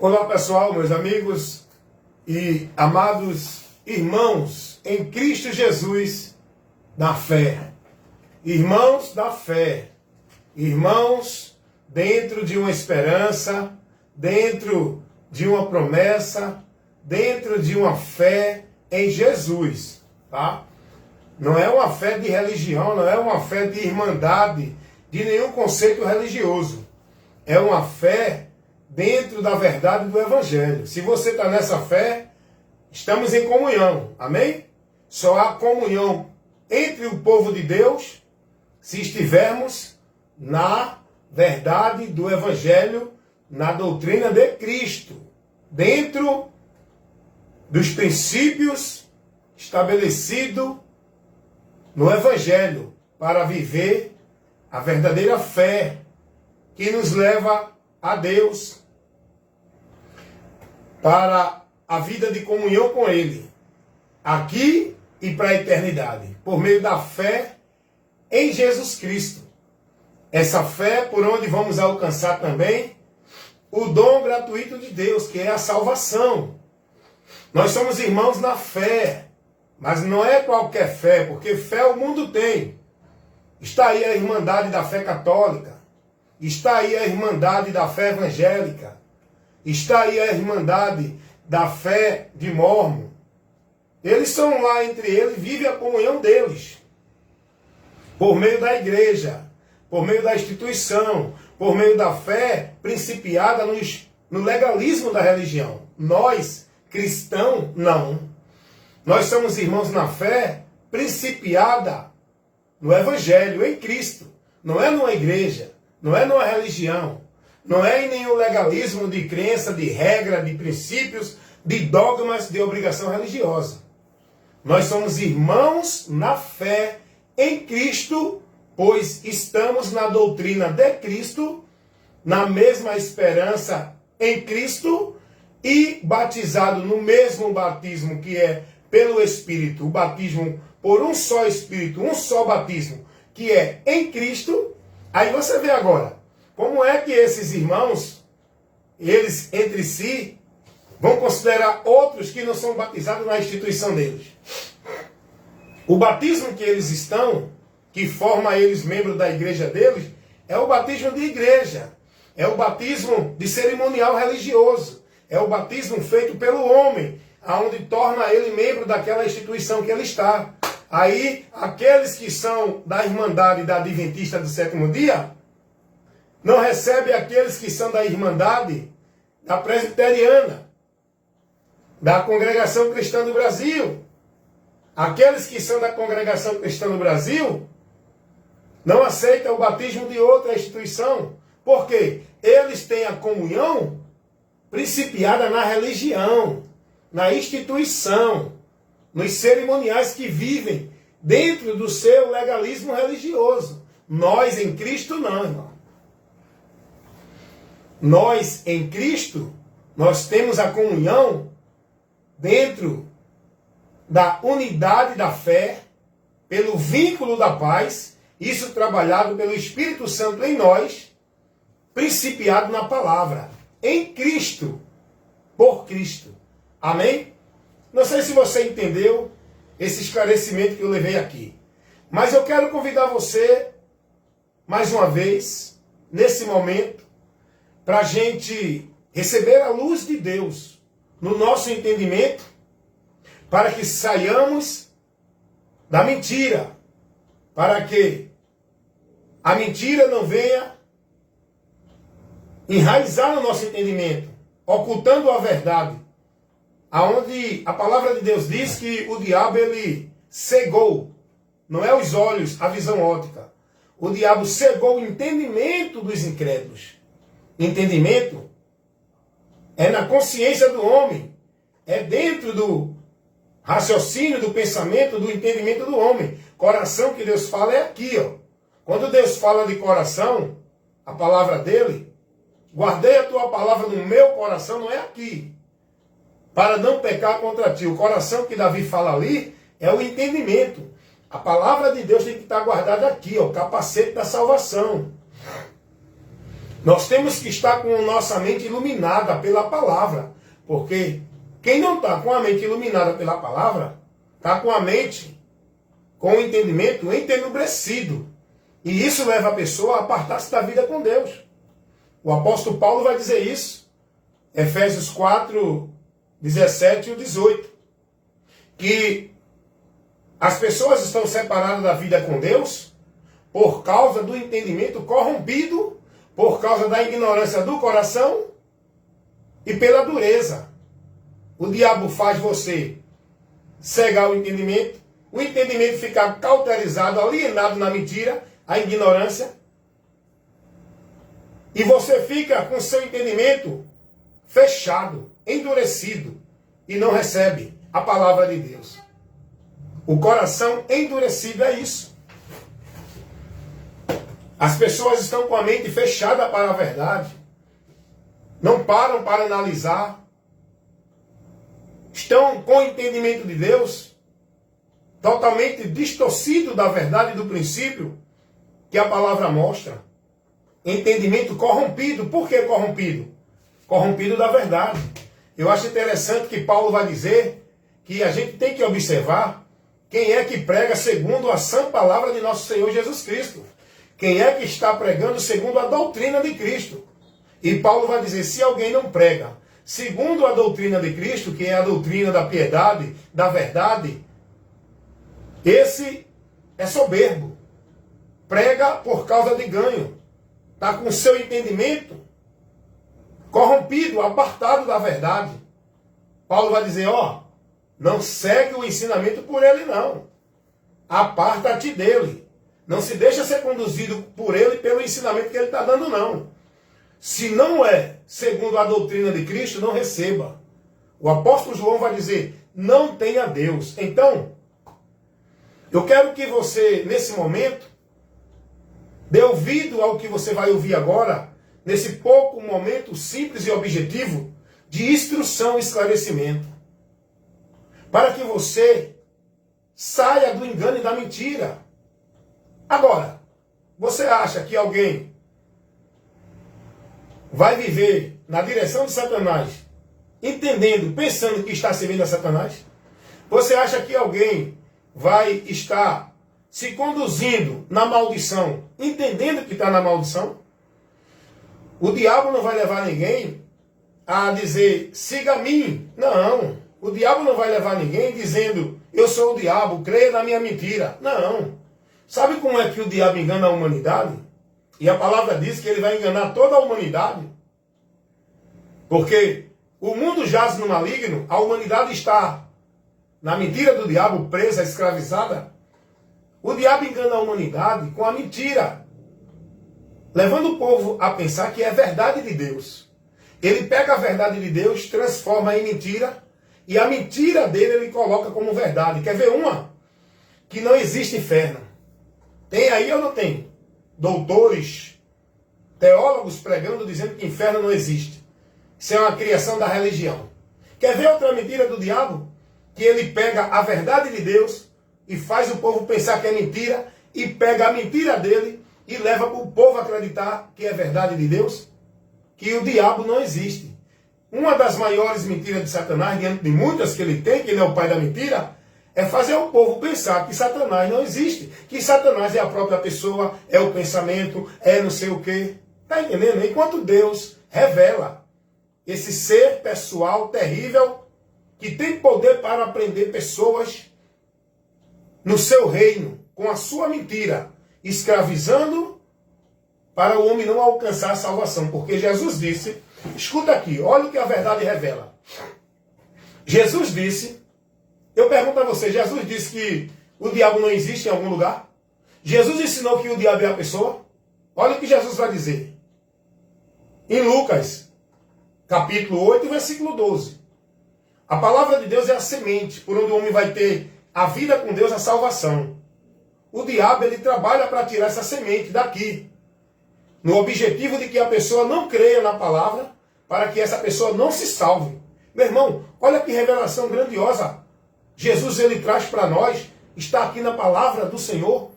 Olá pessoal, meus amigos e amados irmãos em Cristo Jesus da fé. Irmãos da fé, irmãos dentro de uma esperança, dentro de uma promessa, dentro de uma fé em Jesus, tá? Não é uma fé de religião, não é uma fé de irmandade, de nenhum conceito religioso. É uma fé dentro da verdade do Evangelho. Se você está nessa fé, estamos em comunhão, amém? Só há comunhão entre o povo de Deus se estivermos na verdade do Evangelho, na doutrina de Cristo, dentro dos princípios estabelecidos no Evangelho, para viver a verdadeira fé que nos leva a Deus, para a vida de comunhão com Ele, aqui e para a eternidade, por meio da fé em Jesus Cristo. Essa fé por onde vamos alcançar também o dom gratuito de Deus, que é a salvação. Nós somos irmãos na fé, mas não é qualquer fé, porque fé o mundo tem. Está aí a Irmandade da Fé Católica, está aí a Irmandade da Fé Evangélica, está aí a Irmandade da Fé de Mórmon. Eles são lá entre eles, vive a comunhão deles, por meio da igreja, por meio da instituição, por meio da fé principiada no legalismo da religião. Nós, cristãos, não. Nós somos irmãos na fé principiada no Evangelho, em Cristo. Não é numa igreja, não é numa religião, não é em nenhum legalismo de crença, de regra, de princípios, de dogmas, de obrigação religiosa. Nós somos irmãos na fé em Cristo, pois estamos na doutrina de Cristo, na mesma esperança em Cristo e batizado no mesmo batismo que é pelo Espírito, o batismo por um só Espírito, um só batismo, que é em Cristo. Aí você vê agora, como é que esses irmãos, eles entre si, vão considerar outros que não são batizados na instituição deles. O batismo que eles estão, que forma eles membros da igreja deles, é o batismo de igreja, é o batismo de cerimonial religioso, é o batismo feito pelo homem, aonde torna ele membro daquela instituição que ele está. Aí, aqueles que são da Irmandade da Adventista do Sétimo Dia, não recebem aqueles que são da Irmandade da Presbiteriana, da Congregação Cristã do Brasil. Aqueles que são da Congregação Cristã do Brasil não aceitam o batismo de outra instituição. Por quê? Eles têm a comunhão principiada na religião, na instituição, nos cerimoniais que vivem dentro do seu legalismo religioso. Nós em Cristo não, irmão. Nós em Cristo, nós temos a comunhão dentro da unidade da fé, pelo vínculo da paz, isso trabalhado pelo Espírito Santo em nós, principiado na palavra, em Cristo, por Cristo. Amém? Não sei se você entendeu esse esclarecimento que eu levei aqui, mas eu quero convidar você, mais uma vez, nesse momento, para a gente receber a luz de Deus no nosso entendimento, para que saiamos da mentira, para que a mentira não venha enraizar no nosso entendimento, ocultando a verdade, aonde a palavra de Deus diz que o diabo ele cegou, não é os olhos, a visão óptica. O diabo cegou o entendimento dos incrédulos. Entendimento é na consciência do homem, é dentro do raciocínio, do pensamento, do entendimento do homem. Coração que Deus fala é aqui, ó. Quando Deus fala de coração, a palavra dele, guardei a tua palavra no meu coração, não é aqui, para não pecar contra ti. O coração que Davi fala ali é o entendimento. A palavra de Deus tem que estar guardada aqui, ó, o capacete da salvação. Nós temos que estar com a nossa mente iluminada pela palavra. Porque quem não está com a mente iluminada pela palavra, está com a mente, com o entendimento entenebrecido. E isso leva a pessoa a apartar-se da vida com Deus. O apóstolo Paulo vai dizer isso. Efésios 4, 17 e 18. Que as pessoas estão separadas da vida com Deus por causa do entendimento corrompido, por causa da ignorância do coração e pela dureza. O diabo faz você cegar o entendimento ficar cauterizado, alienado na mentira, a ignorância, e você fica com seu entendimento fechado, endurecido, e não recebe a palavra de Deus. O coração endurecido é isso. As pessoas estão com a mente fechada para a verdade. Não param para analisar. Estão com o entendimento de Deus totalmente distorcido da verdade e do princípio que a palavra mostra. Entendimento corrompido. Por que corrompido? Corrompido da verdade. Eu acho interessante que Paulo vai dizer que a gente tem que observar quem é que prega segundo a sã palavra de nosso Senhor Jesus Cristo. Quem é que está pregando segundo a doutrina de Cristo. E Paulo vai dizer, se alguém não prega segundo a doutrina de Cristo, que é a doutrina da piedade, da verdade, esse é soberbo. Prega por causa de ganho. Está com seu entendimento corrompido, apartado da verdade. Paulo vai dizer, não segue o ensinamento por ele não. Aparta-te dele. Não se deixa ser conduzido por ele pelo ensinamento que ele está dando, não. Se não é segundo a doutrina de Cristo, não receba. O apóstolo João vai dizer, não tenha Deus. Então, eu quero que você, nesse momento, dê ouvido ao que você vai ouvir agora, nesse pouco momento simples e objetivo de instrução e esclarecimento. Para que você saia do engano e da mentira. Agora, você acha que alguém vai viver na direção de Satanás, entendendo, pensando que está servindo a Satanás? Você acha que alguém vai estar se conduzindo na maldição, entendendo que está na maldição? O diabo não vai levar ninguém a dizer, siga a mim. Não. O diabo não vai levar ninguém dizendo, eu sou o diabo, creia na minha mentira. Não. Sabe como é que o diabo engana a humanidade? E a palavra diz que ele vai enganar toda a humanidade. Porque o mundo jaz no maligno, a humanidade está na mentira do diabo, presa, escravizada. O diabo engana a humanidade com a mentira, levando o povo a pensar que é verdade de Deus. Ele pega a verdade de Deus, transforma em mentira, e a mentira dele ele coloca como verdade. Quer ver uma? Que não existe inferno. Tem aí ou não tem? Doutores, teólogos pregando, dizendo que inferno não existe. Isso é uma criação da religião. Quer ver outra mentira do diabo? Que ele pega a verdade de Deus e faz o povo pensar que é mentira, e pega a mentira dele e leva para o povo acreditar que é verdade de Deus, que o diabo não existe. Uma das maiores mentiras de Satanás, diante de muitas que ele tem, que ele é o pai da mentira, é fazer o povo pensar que Satanás não existe, que Satanás é a própria pessoa, é o pensamento, é não sei o quê. Está entendendo? Enquanto Deus revela esse ser pessoal terrível, que tem poder para prender pessoas no seu reino, com a sua mentira, escravizando para o homem não alcançar a salvação. Porque Jesus disse, escuta aqui, olha o que a verdade revela. Jesus disse, eu pergunto a você, Jesus disse que o diabo não existe em algum lugar? Jesus ensinou que o diabo é a pessoa? Olha o que Jesus vai dizer. Em Lucas, capítulo 8, versículo 12. A palavra de Deus é a semente, por onde o homem vai ter a vida com Deus, a salvação. O diabo, ele trabalha para tirar essa semente daqui, no objetivo de que a pessoa não creia na palavra, para que essa pessoa não se salve. Meu irmão, olha que revelação grandiosa. Jesus, ele traz para nós, está aqui na palavra do Senhor.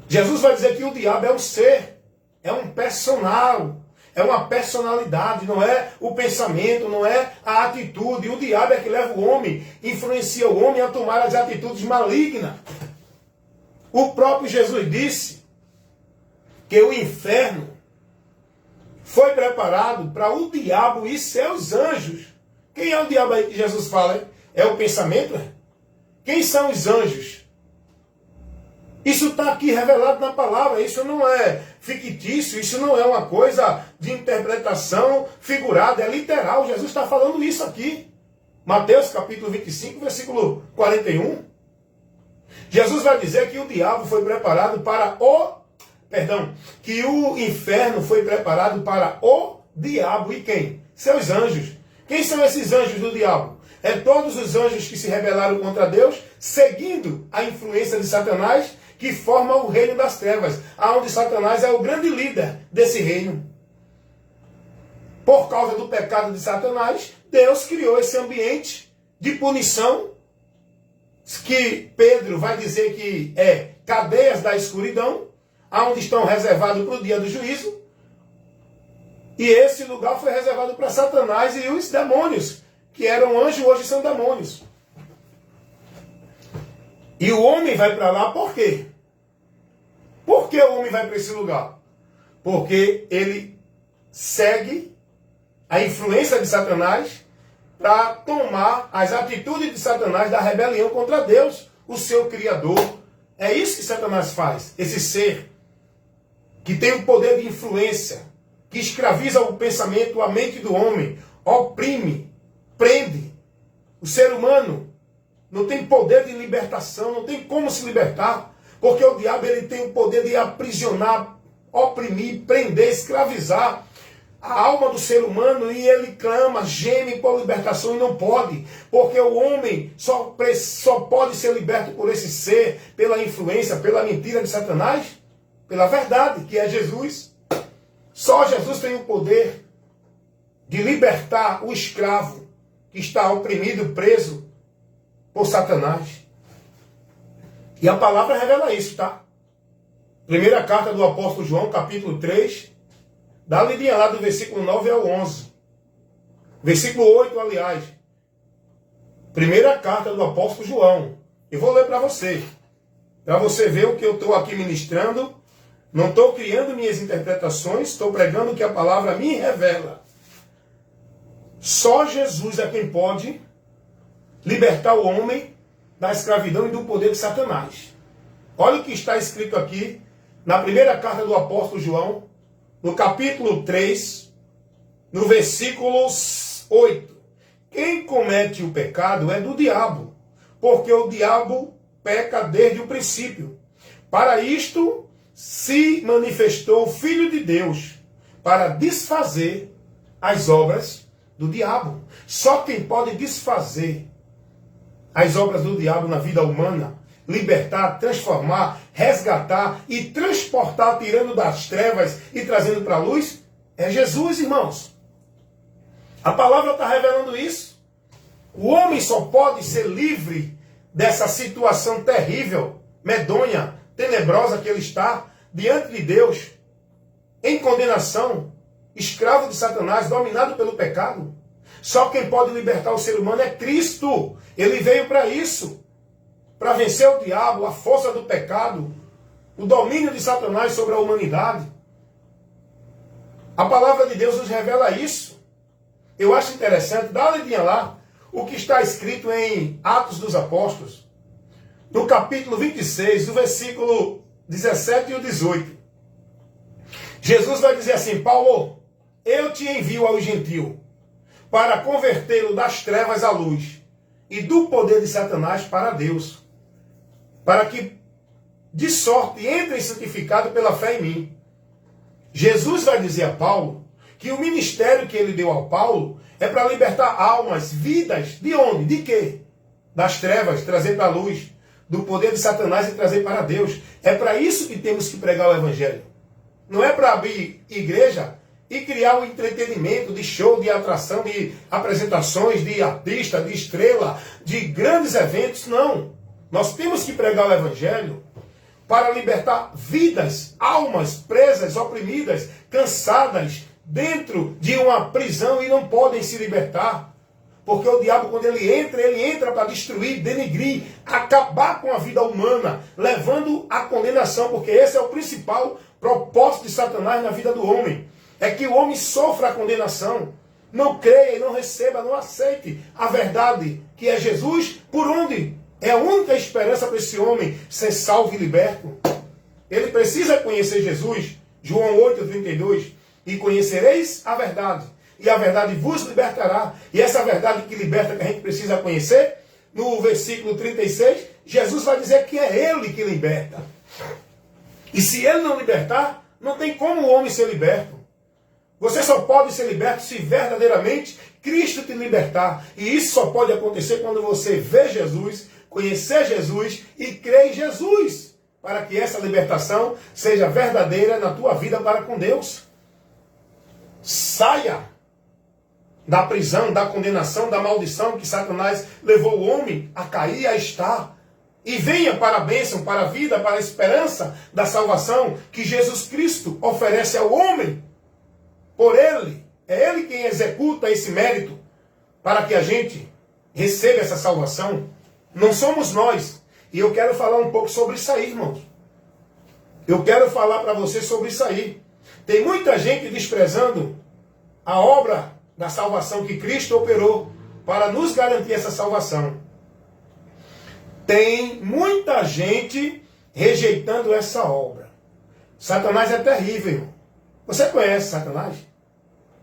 Jesus vai dizer que o diabo é um ser é um personal, é uma personalidade, não é o pensamento, não é a atitude. O diabo é que leva o homem, influencia o homem a tomar as atitudes malignas. O próprio Jesus disse que o inferno foi preparado para o diabo e seus anjos. Quem é o diabo aí que Jesus fala? Hein? É o pensamento? Hein? Quem são os anjos? Isso está aqui revelado na palavra. Isso não é fictício, isso não é uma coisa de interpretação figurada, é literal. Jesus está falando isso aqui. Mateus capítulo 25, versículo 41. Jesus vai dizer que o diabo foi preparado para que o inferno foi preparado para o diabo. E quem? Seus anjos. Quem são esses anjos do diabo? É todos os anjos que se rebelaram contra Deus, seguindo a influência de Satanás, que forma o reino das trevas, aonde Satanás é o grande líder desse reino. Por causa do pecado de Satanás, Deus criou esse ambiente de punição, que Pedro vai dizer que é cadeias da escuridão, aonde estão reservados para o dia do juízo. E esse lugar foi reservado para Satanás e os demônios, que eram anjos, hoje são demônios. E o homem vai para lá por quê? Por que o homem vai para esse lugar? Porque ele segue a influência de Satanás para tomar as atitudes de Satanás da rebelião contra Deus, o seu Criador. É isso que Satanás faz. Esse ser que tem o poder de influência, que escraviza o pensamento, a mente do homem, oprime, prende. O ser humano não tem poder de libertação, não tem como se libertar, porque o diabo ele tem o poder de aprisionar, oprimir, prender, escravizar a alma do ser humano, e ele clama, geme por libertação e não pode, porque o homem só pode ser liberto por esse ser, pela influência, pela mentira de Satanás, pela verdade, que é Jesus. Só Jesus tem o poder de libertar o escravo que está oprimido, preso por Satanás. E a palavra revela isso, tá? Primeira carta do apóstolo João, capítulo 3, dá uma lidinha lá do versículo 9 ao 11. Versículo 8, aliás. Primeira carta do apóstolo João. Eu vou ler para você ver o que eu estou aqui ministrando. Não estou criando minhas interpretações, estou pregando o que a palavra me revela. Só Jesus é quem pode libertar o homem da escravidão e do poder de Satanás. Olha o que está escrito aqui na primeira carta do apóstolo João, no capítulo 3, no versículo 8. Quem comete o pecado é do diabo, porque o diabo peca desde o princípio. Para isto se manifestou o Filho de Deus, para desfazer as obras do diabo. Só quem pode desfazer as obras do diabo na vida humana, libertar, transformar, resgatar e transportar, tirando das trevas e trazendo para a luz, é Jesus, irmãos. A palavra está revelando isso. O homem só pode ser livre dessa situação terrível, medonha, tenebrosa que ele está diante de Deus, em condenação, escravo de Satanás, dominado pelo pecado. Só quem pode libertar o ser humano é Cristo. Ele veio para isso, para vencer o diabo, a força do pecado, o domínio de Satanás sobre a humanidade. A palavra de Deus nos revela isso. Eu acho interessante, dá uma olhadinha lá, o que está escrito em Atos dos Apóstolos, no capítulo 26, do versículo 17 e o 18. Jesus vai dizer assim: Paulo, eu te envio ao gentio, para convertê-lo das trevas à luz, e do poder de Satanás para Deus, para que de sorte entre santificado pela fé em mim. Jesus vai dizer a Paulo que o ministério que ele deu ao Paulo é para libertar almas, vidas, de onde? De quê? Das trevas, trazer para a luz, do poder de Satanás e trazer para Deus. É para isso que temos que pregar o Evangelho. Não é para abrir igreja e criar um entretenimento de show, de atração, de apresentações, de artista, de estrela, de grandes eventos. Não. Nós temos que pregar o Evangelho para libertar vidas, almas presas, oprimidas, cansadas, dentro de uma prisão e não podem se libertar. Porque o diabo, quando ele entra para destruir, denegrir, acabar com a vida humana, levando à condenação, porque esse é o principal propósito de Satanás na vida do homem. É que o homem sofra a condenação, não creia e não receba, não aceite a verdade, que é Jesus, por onde é a única esperança para esse homem ser salvo e liberto. Ele precisa conhecer Jesus, João 8,32, e conhecereis a verdade, e a verdade vos libertará. E essa verdade que liberta, que a gente precisa conhecer, no versículo 36, Jesus vai dizer que é Ele que liberta. E se Ele não libertar, não tem como o homem ser liberto. Você só pode ser liberto se verdadeiramente Cristo te libertar. E isso só pode acontecer quando você vê Jesus, conhecer Jesus e crer em Jesus, para que essa libertação seja verdadeira na tua vida para com Deus. Saia da prisão, da condenação, da maldição que Satanás levou o homem a cair, a estar. E venha para a bênção, para a vida, para a esperança da salvação que Jesus Cristo oferece ao homem. Por Ele, é Ele quem executa esse mérito para que a gente receba essa salvação. Não somos nós. E eu quero falar um pouco sobre isso aí, irmãos. Eu quero falar para você sobre isso aí. Tem muita gente desprezando a obra da salvação que Cristo operou para nos garantir essa salvação. Tem muita gente rejeitando essa obra. Satanás é terrível, irmão. Você conhece Satanás?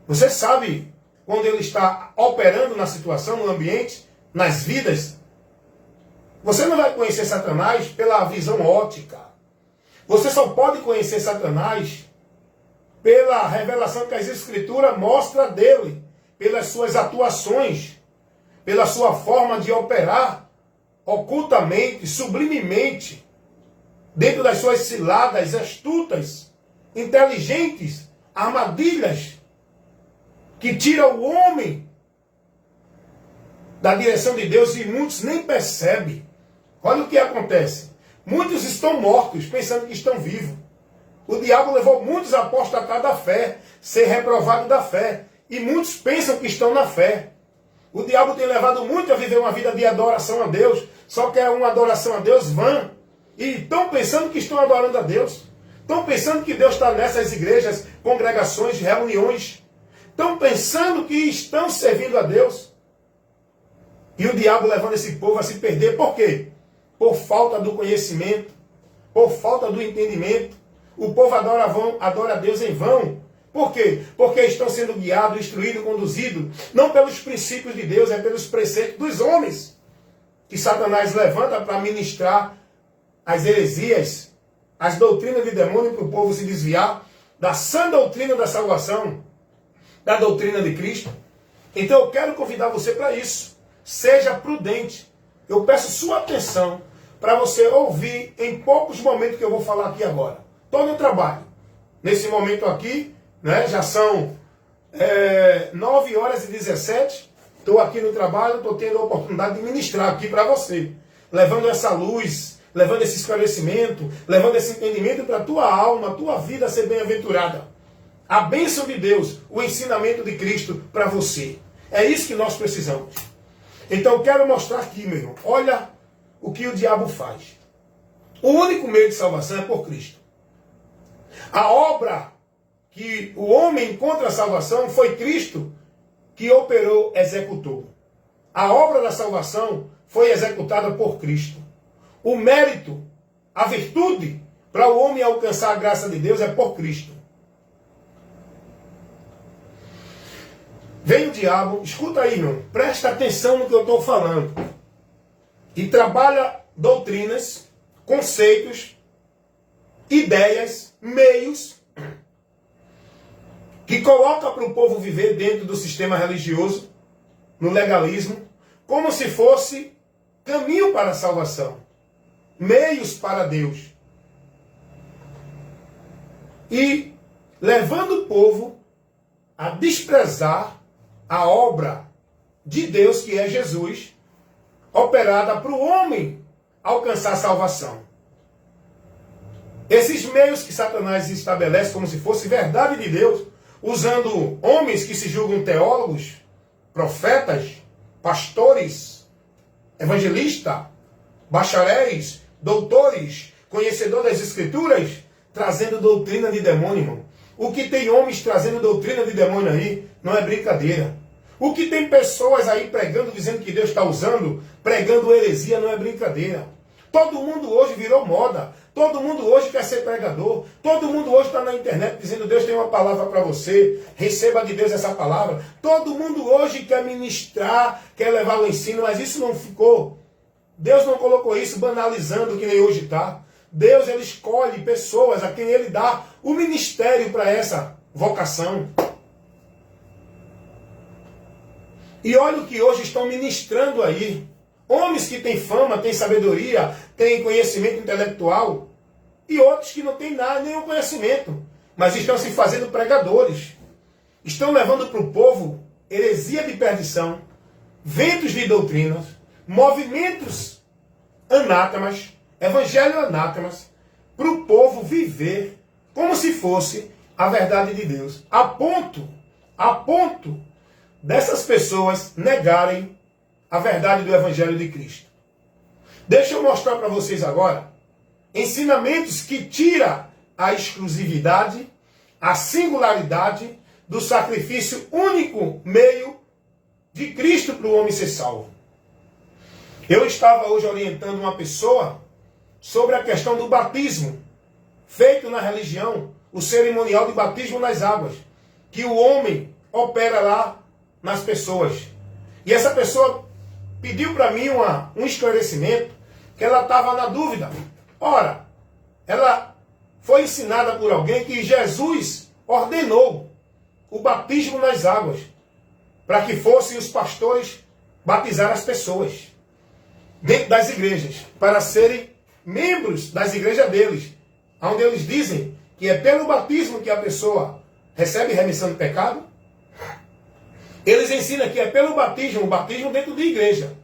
Você sabe quando ele está operando na situação, no ambiente, nas vidas? Você não vai conhecer Satanás pela visão ótica. Você só pode conhecer Satanás pela revelação que as Escrituras mostram dele, pelas suas atuações, pela sua forma de operar ocultamente, sublimemente, dentro das suas ciladas astutas, inteligentes, armadilhas, que tiram o homem da direção de Deus e muitos nem percebem. Olha o que acontece. Muitos estão mortos, pensando que estão vivos. O diabo levou muitos a apostatar da fé, ser reprovado da fé. E muitos pensam que estão na fé. O diabo tem levado muitos a viver uma vida de adoração a Deus, só que é uma adoração a Deus vã. E estão pensando que estão adorando a Deus. Estão pensando que Deus está nessas igrejas, congregações, reuniões. Estão pensando que estão servindo a Deus. E o diabo levando esse povo a se perder. Por quê? Por falta do conhecimento, por falta do entendimento. O povo adora a Deus em vão. Por quê? Porque estão sendo guiados, instruídos, conduzidos, não pelos princípios de Deus, é pelos preceitos dos homens, que Satanás levanta para ministrar as heresias, as doutrinas de demônio, para o povo se desviar da sã doutrina da salvação, da doutrina de Cristo. Então eu quero convidar você para isso. Seja prudente. Eu peço sua atenção para você ouvir em poucos momentos que eu vou falar aqui agora. Estou no trabalho. Nesse momento aqui, né, já são 9h17. Estou aqui no trabalho, estou tendo a oportunidade de ministrar aqui para você. Levando essa luz, levando esse esclarecimento, levando esse entendimento para a tua alma, a tua vida ser bem-aventurada. A bênção de Deus, o ensinamento de Cristo para você. É isso que nós precisamos. Então eu quero mostrar aqui, meu irmão. Olha o que o diabo faz. O único meio de salvação é por Cristo. A obra que o homem encontra a salvação foi Cristo que operou, executou. A obra da salvação foi executada por Cristo. O mérito, a virtude para o homem alcançar a graça de Deus é por Cristo. Vem o diabo, escuta aí, irmão, presta atenção no que eu estou falando. E trabalha doutrinas, conceitos, ideias, meios, que coloca para o povo viver dentro do sistema religioso, no legalismo, como se fosse caminho para a salvação, meios para Deus. E levando o povo a desprezar a obra de Deus, que é Jesus, operada para o homem alcançar a salvação. Esses meios que Satanás estabelece como se fosse verdade de Deus, usando homens que se julgam teólogos, profetas, pastores, evangelistas, bacharéis, doutores, conhecedor das Escrituras, trazendo doutrina de demônio, irmão. O que tem homens trazendo doutrina de demônio aí não é brincadeira. O que tem pessoas aí pregando, dizendo que Deus está usando, pregando heresia, não é brincadeira. Todo mundo hoje virou moda. Todo mundo hoje quer ser pregador. Todo mundo hoje está na internet dizendo: Deus tem uma palavra para você. Receba de Deus essa palavra. Todo mundo hoje quer ministrar, quer levar o ensino, mas isso não ficou. Deus não colocou isso banalizando que nem hoje está. Deus, ele escolhe pessoas a quem ele dá o ministério para essa vocação. E olha o que hoje estão ministrando aí. Homens que têm fama, têm sabedoria, têm conhecimento intelectual. E outros que não têm nada, nenhum conhecimento. Mas estão se fazendo pregadores. Estão levando para o povo heresia de perdição, ventos de doutrinas, movimentos anátemas, evangelho anátemas, para o povo viver como se fosse a verdade de Deus. A ponto dessas pessoas negarem a verdade do Evangelho de Cristo. Deixa eu mostrar para vocês agora ensinamentos que tiram a exclusividade, a singularidade do sacrifício único meio de Cristo para o homem ser salvo. Eu estava hoje orientando uma pessoa sobre a questão do batismo, feito na religião, o cerimonial de batismo nas águas, que o homem opera lá nas pessoas. E essa pessoa pediu para mim um esclarecimento, que ela estava na dúvida. Ora, ela foi ensinada por alguém que Jesus ordenou o batismo nas águas, para que fossem os pastores batizar as pessoas dentro das igrejas, para serem membros das igrejas deles, onde eles dizem que é pelo batismo que a pessoa recebe remissão de pecado. Eles ensinam que é pelo batismo, o batismo dentro de igreja,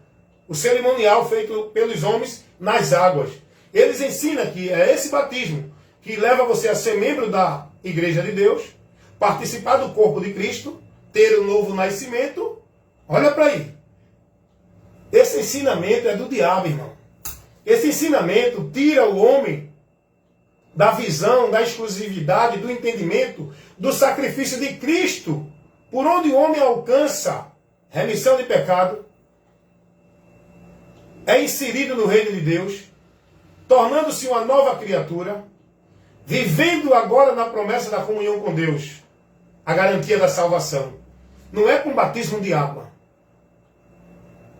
o cerimonial feito pelos homens nas águas. Eles ensinam que é esse batismo que leva você a ser membro da igreja de Deus, participar do corpo de Cristo, ter um novo nascimento. Olha para aí. Esse ensinamento é do diabo, irmão. Esse ensinamento tira o homem da visão, da exclusividade, do entendimento, do sacrifício de Cristo, por onde o homem alcança remissão de pecado, é inserido no reino de Deus, tornando-se uma nova criatura, vivendo agora na promessa da comunhão com Deus, a garantia da salvação. Não é com batismo de água.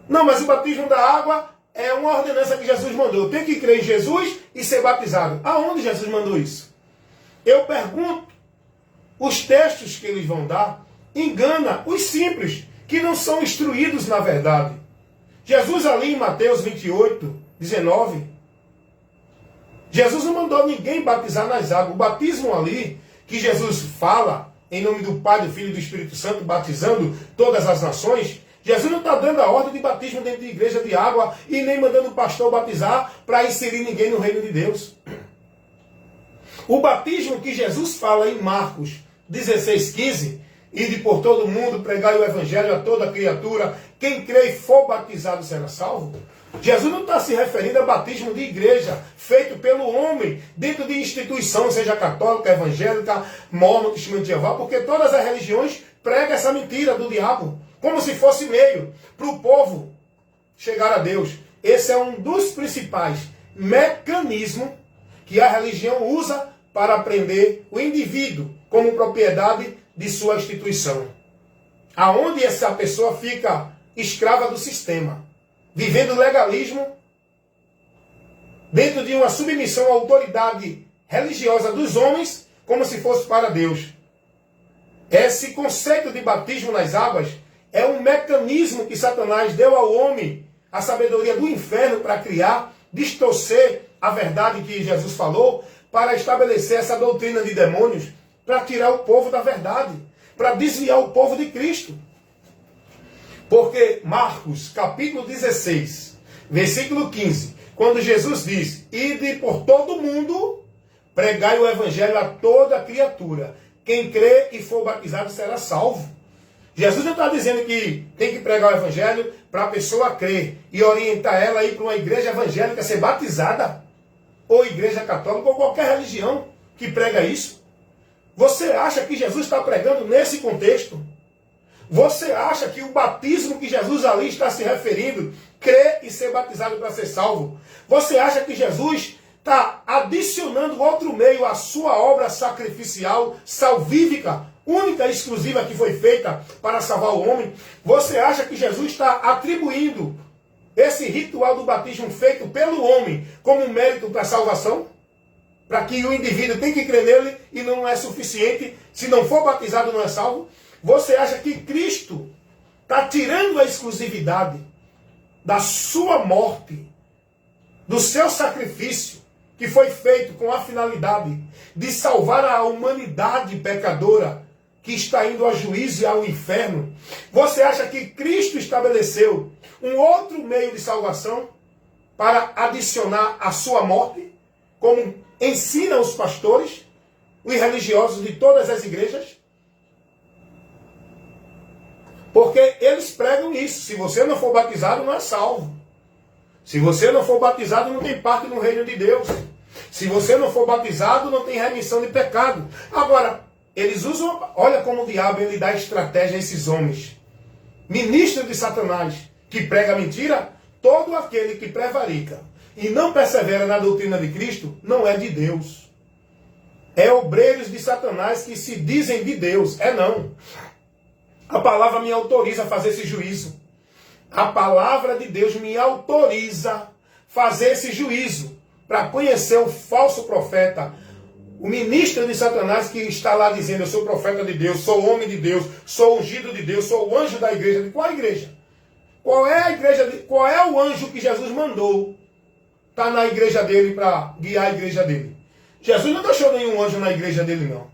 Não, mas o batismo da água é uma ordenança que Jesus mandou. Tem que crer em Jesus e ser batizado. Aonde Jesus mandou isso? Eu pergunto, os textos que eles vão dar engana os simples, que não são instruídos na verdade. Jesus ali em Mateus 28, 19, Jesus não mandou ninguém batizar nas águas. O batismo ali, que Jesus fala, em nome do Pai, do Filho e do Espírito Santo, batizando todas as nações, Jesus não está dando a ordem de batismo dentro de igreja de água e nem mandando o pastor batizar para inserir ninguém no reino de Deus. O batismo que Jesus fala em Marcos 16:15, e de por todo mundo pregai o evangelho a toda criatura, quem crê e for batizado será salvo. Jesus não está se referindo a batismo de igreja, feito pelo homem, dentro de instituição, seja católica, evangélica, mórmon, testemunho de Jeová, porque todas as religiões pregam essa mentira do diabo, como se fosse meio para o povo chegar a Deus. Esse é um dos principais mecanismos que a religião usa para prender o indivíduo como propriedade de sua instituição. Aonde essa pessoa fica escrava do sistema, vivendo legalismo dentro de uma submissão à autoridade religiosa dos homens, como se fosse para Deus. Esse conceito de batismo nas águas é um mecanismo que Satanás deu ao homem, a sabedoria do inferno, para criar, distorcer a verdade que Jesus falou, para estabelecer essa doutrina de demônios, para tirar o povo da verdade, para desviar o povo de Cristo. Porque Marcos, capítulo 16, versículo 15, quando Jesus diz: ide por todo mundo, Pregai o evangelho a toda criatura. Quem crê e for batizado será salvo. Jesus não está dizendo que tem que pregar o evangelho para a pessoa crer e orientar ela a ir para uma igreja evangélica ser batizada, ou igreja católica, ou qualquer religião que prega isso. Você acha que Jesus está pregando nesse contexto? Você acha que o batismo que Jesus ali está se referindo, crer e ser batizado para ser salvo? Você acha que Jesus está adicionando outro meio à sua obra sacrificial, salvífica, única e exclusiva que foi feita para salvar o homem? Você acha que Jesus está atribuindo esse ritual do batismo feito pelo homem como mérito para a salvação? Para que o indivíduo tem que crer nele e não é suficiente, se não for batizado não é salvo? Você acha que Cristo está tirando a exclusividade da sua morte, do seu sacrifício, que foi feito com a finalidade de salvar a humanidade pecadora que está indo ao juízo e ao inferno? Você acha que Cristo estabeleceu um outro meio de salvação para adicionar a sua morte, como ensinam os pastores, os religiosos de todas as igrejas? Porque eles pregam isso. Se você não for batizado, não é salvo. Se você não for batizado, não tem parte no reino de Deus. Se você não for batizado, não tem remissão de pecado. Agora, eles usam... Olha como o diabo ele dá estratégia a esses homens. Ministros de Satanás, que prega mentira. Todo aquele que prevarica e não persevera na doutrina de Cristo, não é de Deus. É obreiros de Satanás que se dizem de Deus. É não. A palavra me autoriza a fazer esse juízo. A palavra de Deus me autoriza a fazer esse juízo para conhecer o falso profeta, o ministro de Satanás que está lá dizendo: eu sou profeta de Deus, sou homem de Deus, sou ungido de Deus, sou o anjo da igreja. De qual igreja? Qual é a igreja? Qual é o anjo que Jesus mandou estar na igreja dele para guiar a igreja dele? Jesus não deixou nenhum anjo na igreja dele, não.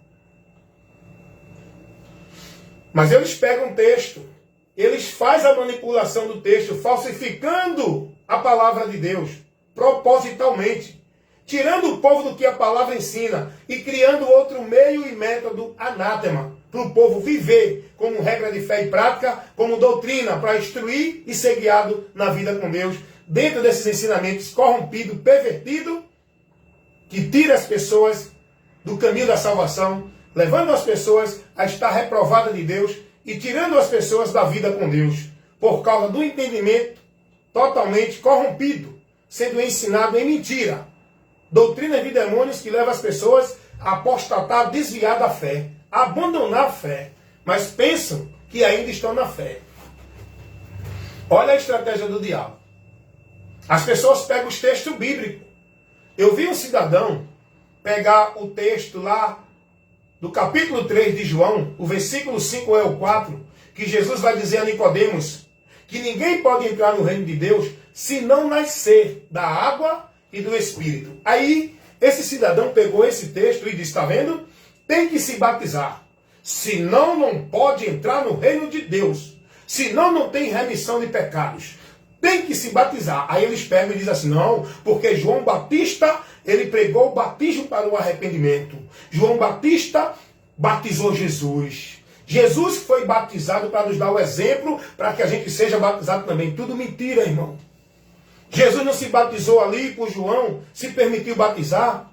Mas eles pegam um texto, eles fazem a manipulação do texto, falsificando a palavra de Deus, propositalmente, tirando o povo do que a palavra ensina e criando outro meio e método anátema, para o povo viver como regra de fé e prática, como doutrina para instruir e ser guiado na vida com Deus, dentro desses ensinamentos corrompidos, pervertidos, que tira as pessoas do caminho da salvação, levando as pessoas a estar reprovadas de Deus e tirando as pessoas da vida com Deus, por causa do entendimento totalmente corrompido, sendo ensinado em mentira. Doutrina de demônios que leva as pessoas a apostatar, desviar da fé, a abandonar a fé, mas pensam que ainda estão na fé. Olha a estratégia do diabo. As pessoas pegam os textos bíblicos. Eu vi um cidadão pegar o texto lá do capítulo 3 de João, o versículo 5 é o 4, que Jesus vai dizer a Nicodemos que ninguém pode entrar no reino de Deus se não nascer da água e do Espírito. Aí, esse cidadão pegou esse texto e disse: está vendo? Tem que se batizar. Senão não pode entrar no reino de Deus. Senão não tem remissão de pecados. Tem que se batizar. Aí eles pegam e dizem assim: não, porque João Batista, ele pregou o batismo para o arrependimento. João Batista batizou Jesus. Jesus foi batizado para nos dar o exemplo, para que a gente seja batizado também. Tudo mentira, irmão. Jesus não se batizou ali por João, se permitiu batizar,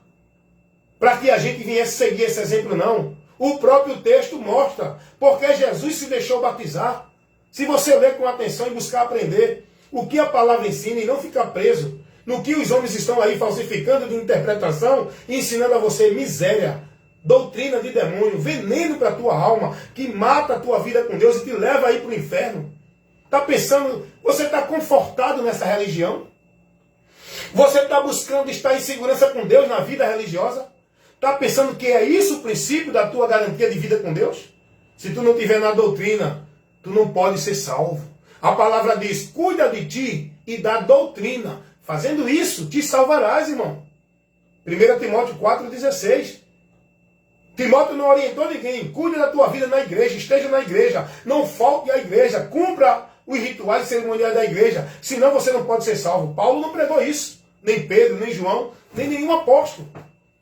para que a gente viesse seguir esse exemplo, não. O próprio texto mostra porque Jesus se deixou batizar. Se você ler com atenção e buscar aprender o que a palavra ensina e não ficar preso no que os homens estão aí falsificando de interpretação e ensinando a você miséria, doutrina de demônio, veneno para a tua alma, que mata a tua vida com Deus e te leva aí para o inferno. Está pensando, você está confortado nessa religião? Você está buscando estar em segurança com Deus na vida religiosa? Está pensando que é isso o princípio da tua garantia de vida com Deus? Se tu não estiver na doutrina, tu não pode ser salvo. A palavra diz: cuida de ti e da doutrina. Fazendo isso, te salvarás, irmão. 1 Timóteo 4,16. Timóteo não orientou ninguém. Cuide da tua vida na igreja, esteja na igreja. Não falte à igreja, cumpra os rituais e cerimoniais da igreja. Senão você não pode ser salvo. Paulo não pregou isso. Nem Pedro, nem João, nem nenhum apóstolo.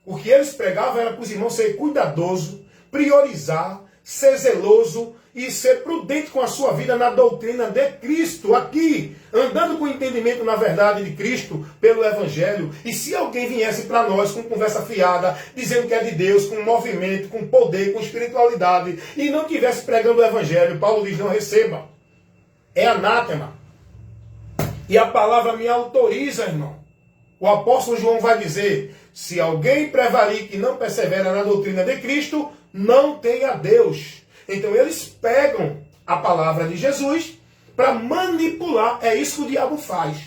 O que eles pregavam era para os irmãos ser cuidadoso, priorizar, ser zeloso e ser prudente com a sua vida na doutrina de Cristo, aqui, andando com entendimento na verdade de Cristo pelo Evangelho. E se alguém viesse para nós com conversa fiada, dizendo que é de Deus, com movimento, com poder, com espiritualidade, e não estivesse pregando o Evangelho, Paulo diz, não receba. É anátema. E a palavra me autoriza, irmão. O apóstolo João vai dizer, se alguém prevalir que não persevera na doutrina de Cristo, não tem a Deus. Então eles pegam a palavra de Jesus para manipular. É isso que o diabo faz.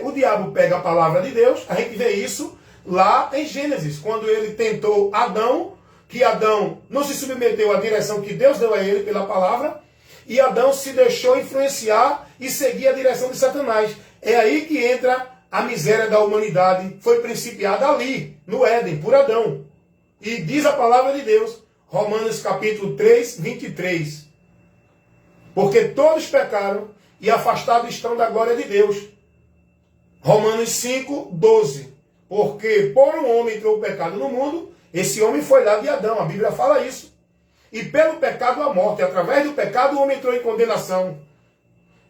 O diabo pega a palavra de Deus, a gente vê isso lá em Gênesis, quando ele tentou Adão, que Adão não se submeteu à direção que Deus deu a ele pela palavra, e Adão se deixou influenciar e seguir a direção de Satanás. É aí que entra a miséria da humanidade. Foi principiada ali, no Éden, por Adão. E diz a palavra de Deus, Romanos capítulo 3, 23. Porque todos pecaram e afastados estão da glória de Deus. Romanos 5, 12. Porque por um homem entrou o pecado no mundo, esse homem foi lá de Adão. A Bíblia fala isso. E pelo pecado a morte. E através do pecado o homem entrou em condenação.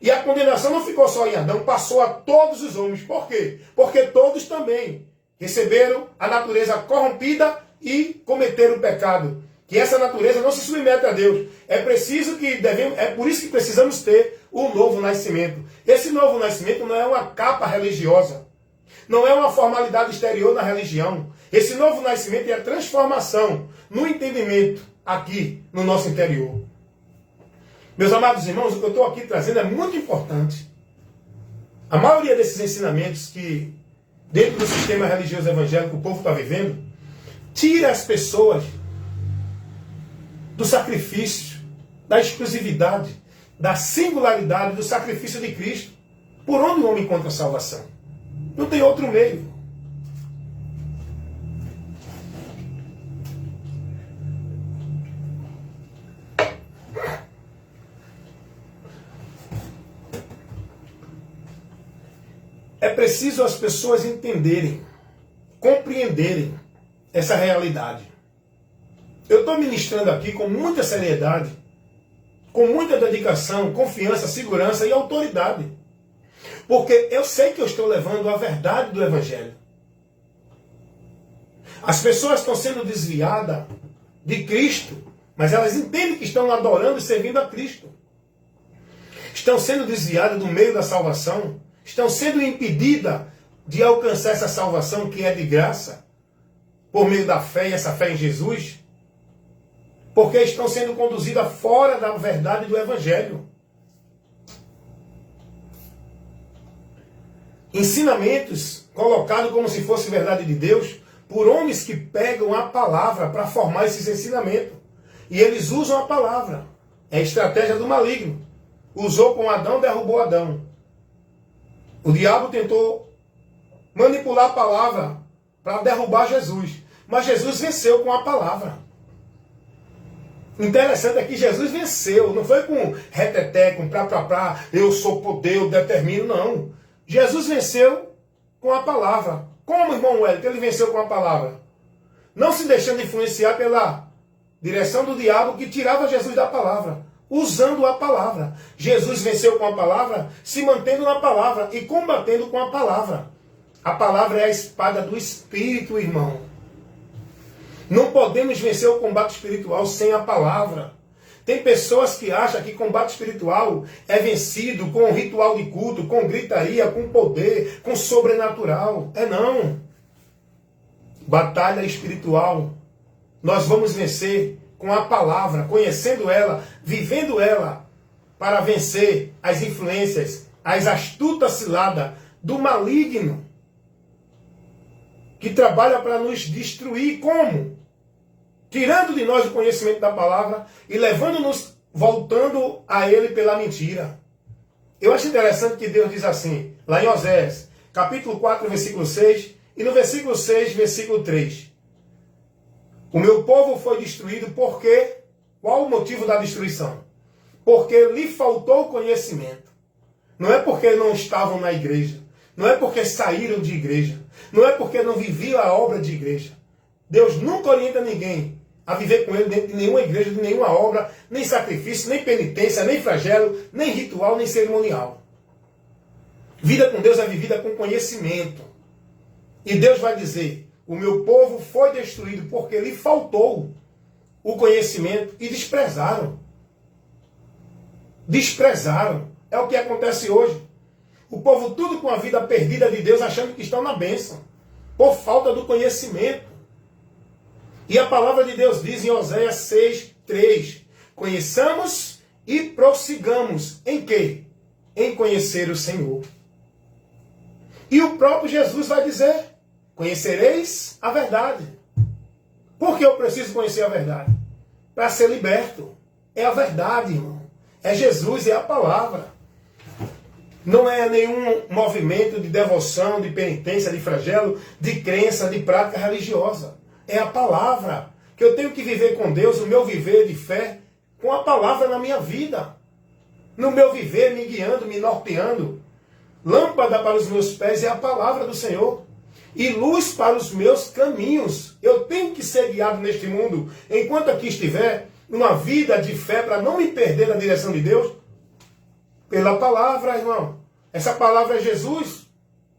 E a condenação não ficou só em Adão, passou a todos os homens. Por quê? Porque todos também receberam a natureza corrompida e cometeram o pecado. Que essa natureza não se submete a Deus. É por isso que precisamos ter o novo nascimento. Esse novo nascimento não é uma capa religiosa. Não é uma formalidade exterior na religião. Esse novo nascimento é a transformação no entendimento aqui no nosso interior. Meus amados irmãos, o que eu estou aqui trazendo é muito importante. A maioria desses ensinamentos que, dentro do sistema religioso evangélico, o povo está vivendo, tira as pessoas do sacrifício, da exclusividade, da singularidade do sacrifício de Cristo. Por onde o homem encontra salvação? Não tem outro meio. É preciso as pessoas entenderem, compreenderem essa realidade. Eu estou ministrando aqui com muita seriedade, com muita dedicação, confiança, segurança e autoridade. Porque eu sei que eu estou levando a verdade do Evangelho. As pessoas estão sendo desviadas de Cristo, mas elas entendem que estão adorando e servindo a Cristo. Estão sendo desviadas do meio da salvação, estão sendo impedidas de alcançar essa salvação que é de graça, por meio da fé e essa fé em Jesus, porque estão sendo conduzidas fora da verdade do Evangelho. Ensinamentos colocados como se fosse verdade de Deus, por homens que pegam a palavra para formar esses ensinamentos. E eles usam a palavra. É a estratégia do maligno. Usou com Adão, derrubou Adão. O diabo tentou manipular a palavra para derrubar Jesus. Mas Jesus venceu com a palavra. Interessante é que Jesus venceu. Não foi com reteté, com pra, eu sou poder, eu determino, não. Jesus venceu com a palavra. Como, irmão Wellington, ele venceu com a palavra? Não se deixando influenciar pela direção do diabo que tirava Jesus da palavra. Usando a palavra. Jesus venceu com a palavra, se mantendo na palavra e combatendo com a palavra. A palavra é a espada do Espírito, irmão. Não podemos vencer o combate espiritual sem a palavra. Tem pessoas que acham que combate espiritual é vencido com ritual de culto, com gritaria, com poder, com sobrenatural. É não. Batalha espiritual. Nós vamos vencer com a palavra, conhecendo ela, vivendo ela, para vencer as influências, as astutas ciladas do maligno, que trabalha para nos destruir. Como? Tirando de nós o conhecimento da palavra e levando-nos, voltando a ele pela mentira. Eu acho interessante que Deus diz assim, lá em Oséias, capítulo 4, versículo 6, e no versículo 6, versículo 3. O meu povo foi destruído porque... Qual o motivo da destruição? Porque lhe faltou conhecimento. Não é porque não estavam na igreja. Não é porque saíram de igreja. Não é porque não viviam a obra de igreja. Deus nunca orienta ninguém a viver com ele dentro de nenhuma igreja, de nenhuma obra, nem sacrifício, nem penitência, nem flagelo, nem ritual, nem cerimonial. Vida com Deus é vivida com conhecimento. E Deus vai dizer, o meu povo foi destruído porque lhe faltou o conhecimento e desprezaram. Desprezaram. É o que acontece hoje. O povo tudo com a vida perdida de Deus, achando que estão na bênção, por falta do conhecimento. E a palavra de Deus diz em Oséias 6:3, conheçamos e prossigamos em quê? Em conhecer o Senhor. E o próprio Jesus vai dizer, conhecereis a verdade. Por que eu preciso conhecer a verdade? Para ser liberto. É a verdade, irmão. É Jesus, é a palavra. Não é nenhum movimento de devoção, de penitência, de flagelo, de crença, de prática religiosa. É a palavra. Que eu tenho que viver com Deus, o meu viver de fé, com a palavra na minha vida. No meu viver, me guiando, me norteando. Lâmpada para os meus pés é a palavra do Senhor. E luz para os meus caminhos. Eu tenho que ser guiado neste mundo, enquanto aqui estiver, numa vida de fé, para não me perder na direção de Deus, pela palavra, irmão. Essa palavra é Jesus.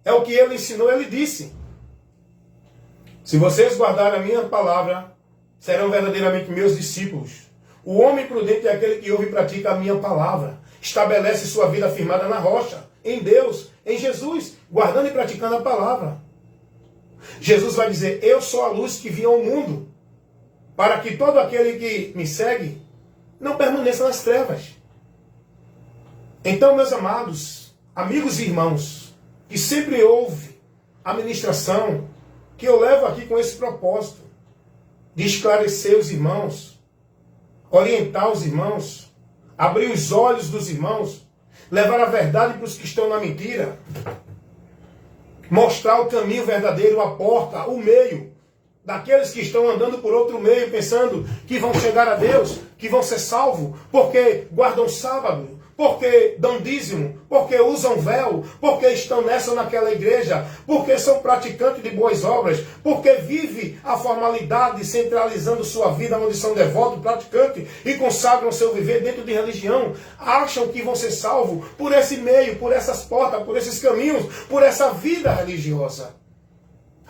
É o que ele ensinou, ele disse. Se vocês guardarem a minha palavra, serão verdadeiramente meus discípulos. O homem prudente é aquele que ouve e pratica a minha palavra. Estabelece sua vida firmada na rocha, em Deus, em Jesus, guardando e praticando a palavra. Jesus vai dizer, eu sou a luz que vim ao mundo, para que todo aquele que me segue não permaneça nas trevas. Então, meus amados, amigos e irmãos, que sempre ouve a ministração, que eu levo aqui com esse propósito, de esclarecer os irmãos, orientar os irmãos, abrir os olhos dos irmãos, levar a verdade para os que estão na mentira, mostrar o caminho verdadeiro, a porta, o meio, daqueles que estão andando por outro meio, pensando que vão chegar a Deus, que vão ser salvos, porque guardam sábado, porque dão dízimo, porque usam véu, porque estão nessa ou naquela igreja, porque são praticantes de boas obras, porque vivem a formalidade, centralizando sua vida onde são devotos, praticantes, e consagram seu viver dentro de religião, acham que vão ser salvos por esse meio, por essas portas, por esses caminhos, por essa vida religiosa.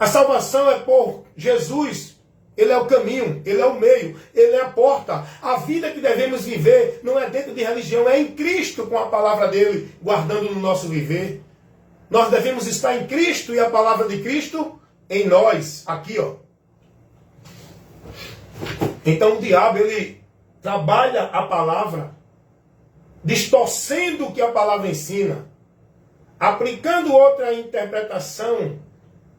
A salvação é por Jesus. Ele é o caminho, ele é o meio, ele é a porta. A vida que devemos viver não é dentro de religião, é em Cristo, com a palavra dele, guardando no nosso viver. Nós devemos estar em Cristo e a palavra de Cristo em nós. Aqui, ó. Então o diabo, ele trabalha a palavra, distorcendo o que a palavra ensina, aplicando outra interpretação,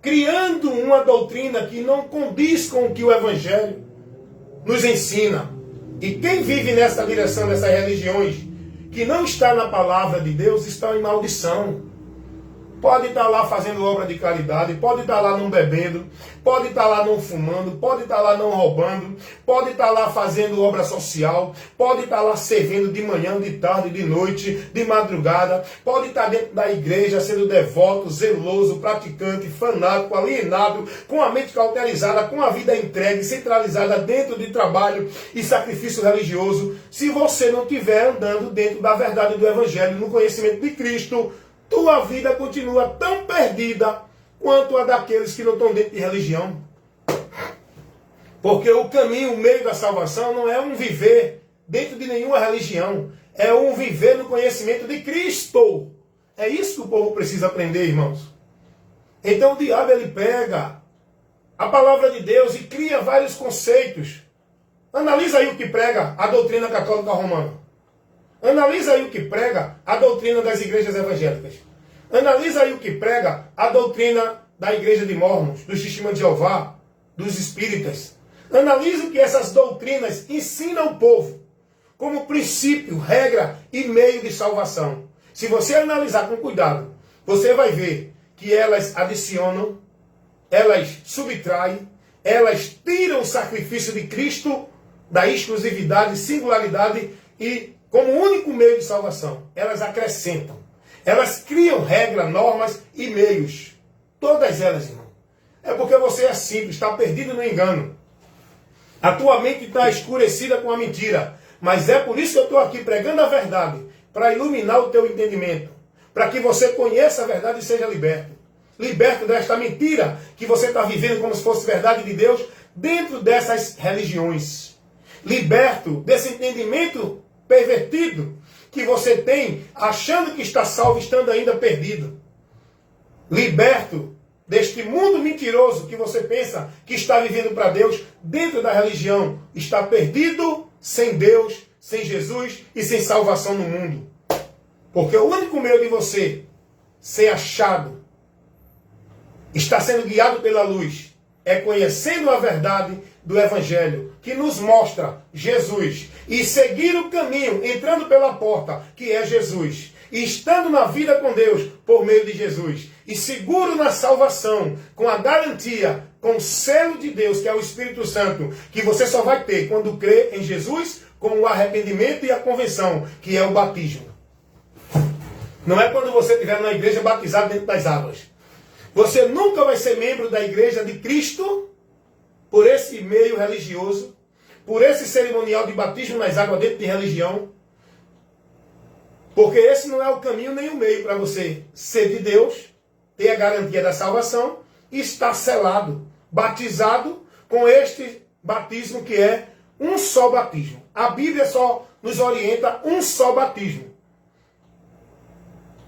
criando uma doutrina que não condiz com o que o Evangelho nos ensina. E quem vive nessa direção, dessas religiões, que não está na palavra de Deus, está em maldição. Pode estar lá fazendo obra de caridade, pode estar lá não bebendo, pode estar lá não fumando, pode estar lá não roubando, pode estar lá fazendo obra social, pode estar lá servindo de manhã, de tarde, de noite, de madrugada, pode estar dentro da igreja sendo devoto, zeloso, praticante, fanático, alienado, com a mente cauterizada, com a vida entregue, centralizada dentro de trabalho e sacrifício religioso. Se você não estiver andando dentro da verdade do Evangelho, no conhecimento de Cristo, tua vida continua tão perdida quanto a daqueles que não estão dentro de religião. Porque o caminho, o meio da salvação não é um viver dentro de nenhuma religião. É um viver no conhecimento de Cristo. É isso que o povo precisa aprender, irmãos. Então o diabo, ele pega a palavra de Deus e cria vários conceitos. Analisa aí o que prega a doutrina católica romana. Analisa aí o que prega a doutrina das igrejas evangélicas. Analisa aí o que prega a doutrina da igreja de Mórmons, dos Testemunhos de Jeová, dos espíritas. Analisa o que essas doutrinas ensinam ao povo como princípio, regra e meio de salvação. Se você analisar com cuidado, você vai ver que elas adicionam, elas subtraem, elas tiram o sacrifício de Cristo da exclusividade, singularidade e como único meio de salvação. Elas acrescentam. Elas criam regras, normas e meios. Todas elas, irmão. É porque você é simples, está perdido no engano. A tua mente está escurecida com a mentira. Mas é por isso que eu estou aqui pregando a verdade, para iluminar o teu entendimento, para que você conheça a verdade e seja liberto. Liberto desta mentira que você está vivendo como se fosse verdade de Deus dentro dessas religiões. Liberto desse entendimento pervertido que você tem, achando que está salvo, estando ainda perdido. Liberto deste mundo mentiroso que você pensa que está vivendo para Deus dentro da religião. Está perdido, sem Deus, sem Jesus e sem salvação no mundo. Porque o único meio de você ser achado, está sendo guiado pela luz, é conhecendo a verdade do Evangelho, que nos mostra Jesus, e seguir o caminho, entrando pela porta, que é Jesus, e estando na vida com Deus, por meio de Jesus, e seguro na salvação, com a garantia, com o selo de Deus, que é o Espírito Santo, que você só vai ter quando crê em Jesus, com o arrependimento e a convenção, que é o batismo. Não é quando você estiver na igreja batizado dentro das águas. Você nunca vai ser membro da igreja de Cristo por esse meio religioso, por esse cerimonial de batismo nas águas dentro de religião, porque esse não é o caminho nem o meio para você ser de Deus, ter a garantia da salvação e estar selado, batizado com este batismo que é um só batismo. A Bíblia só nos orienta um só batismo.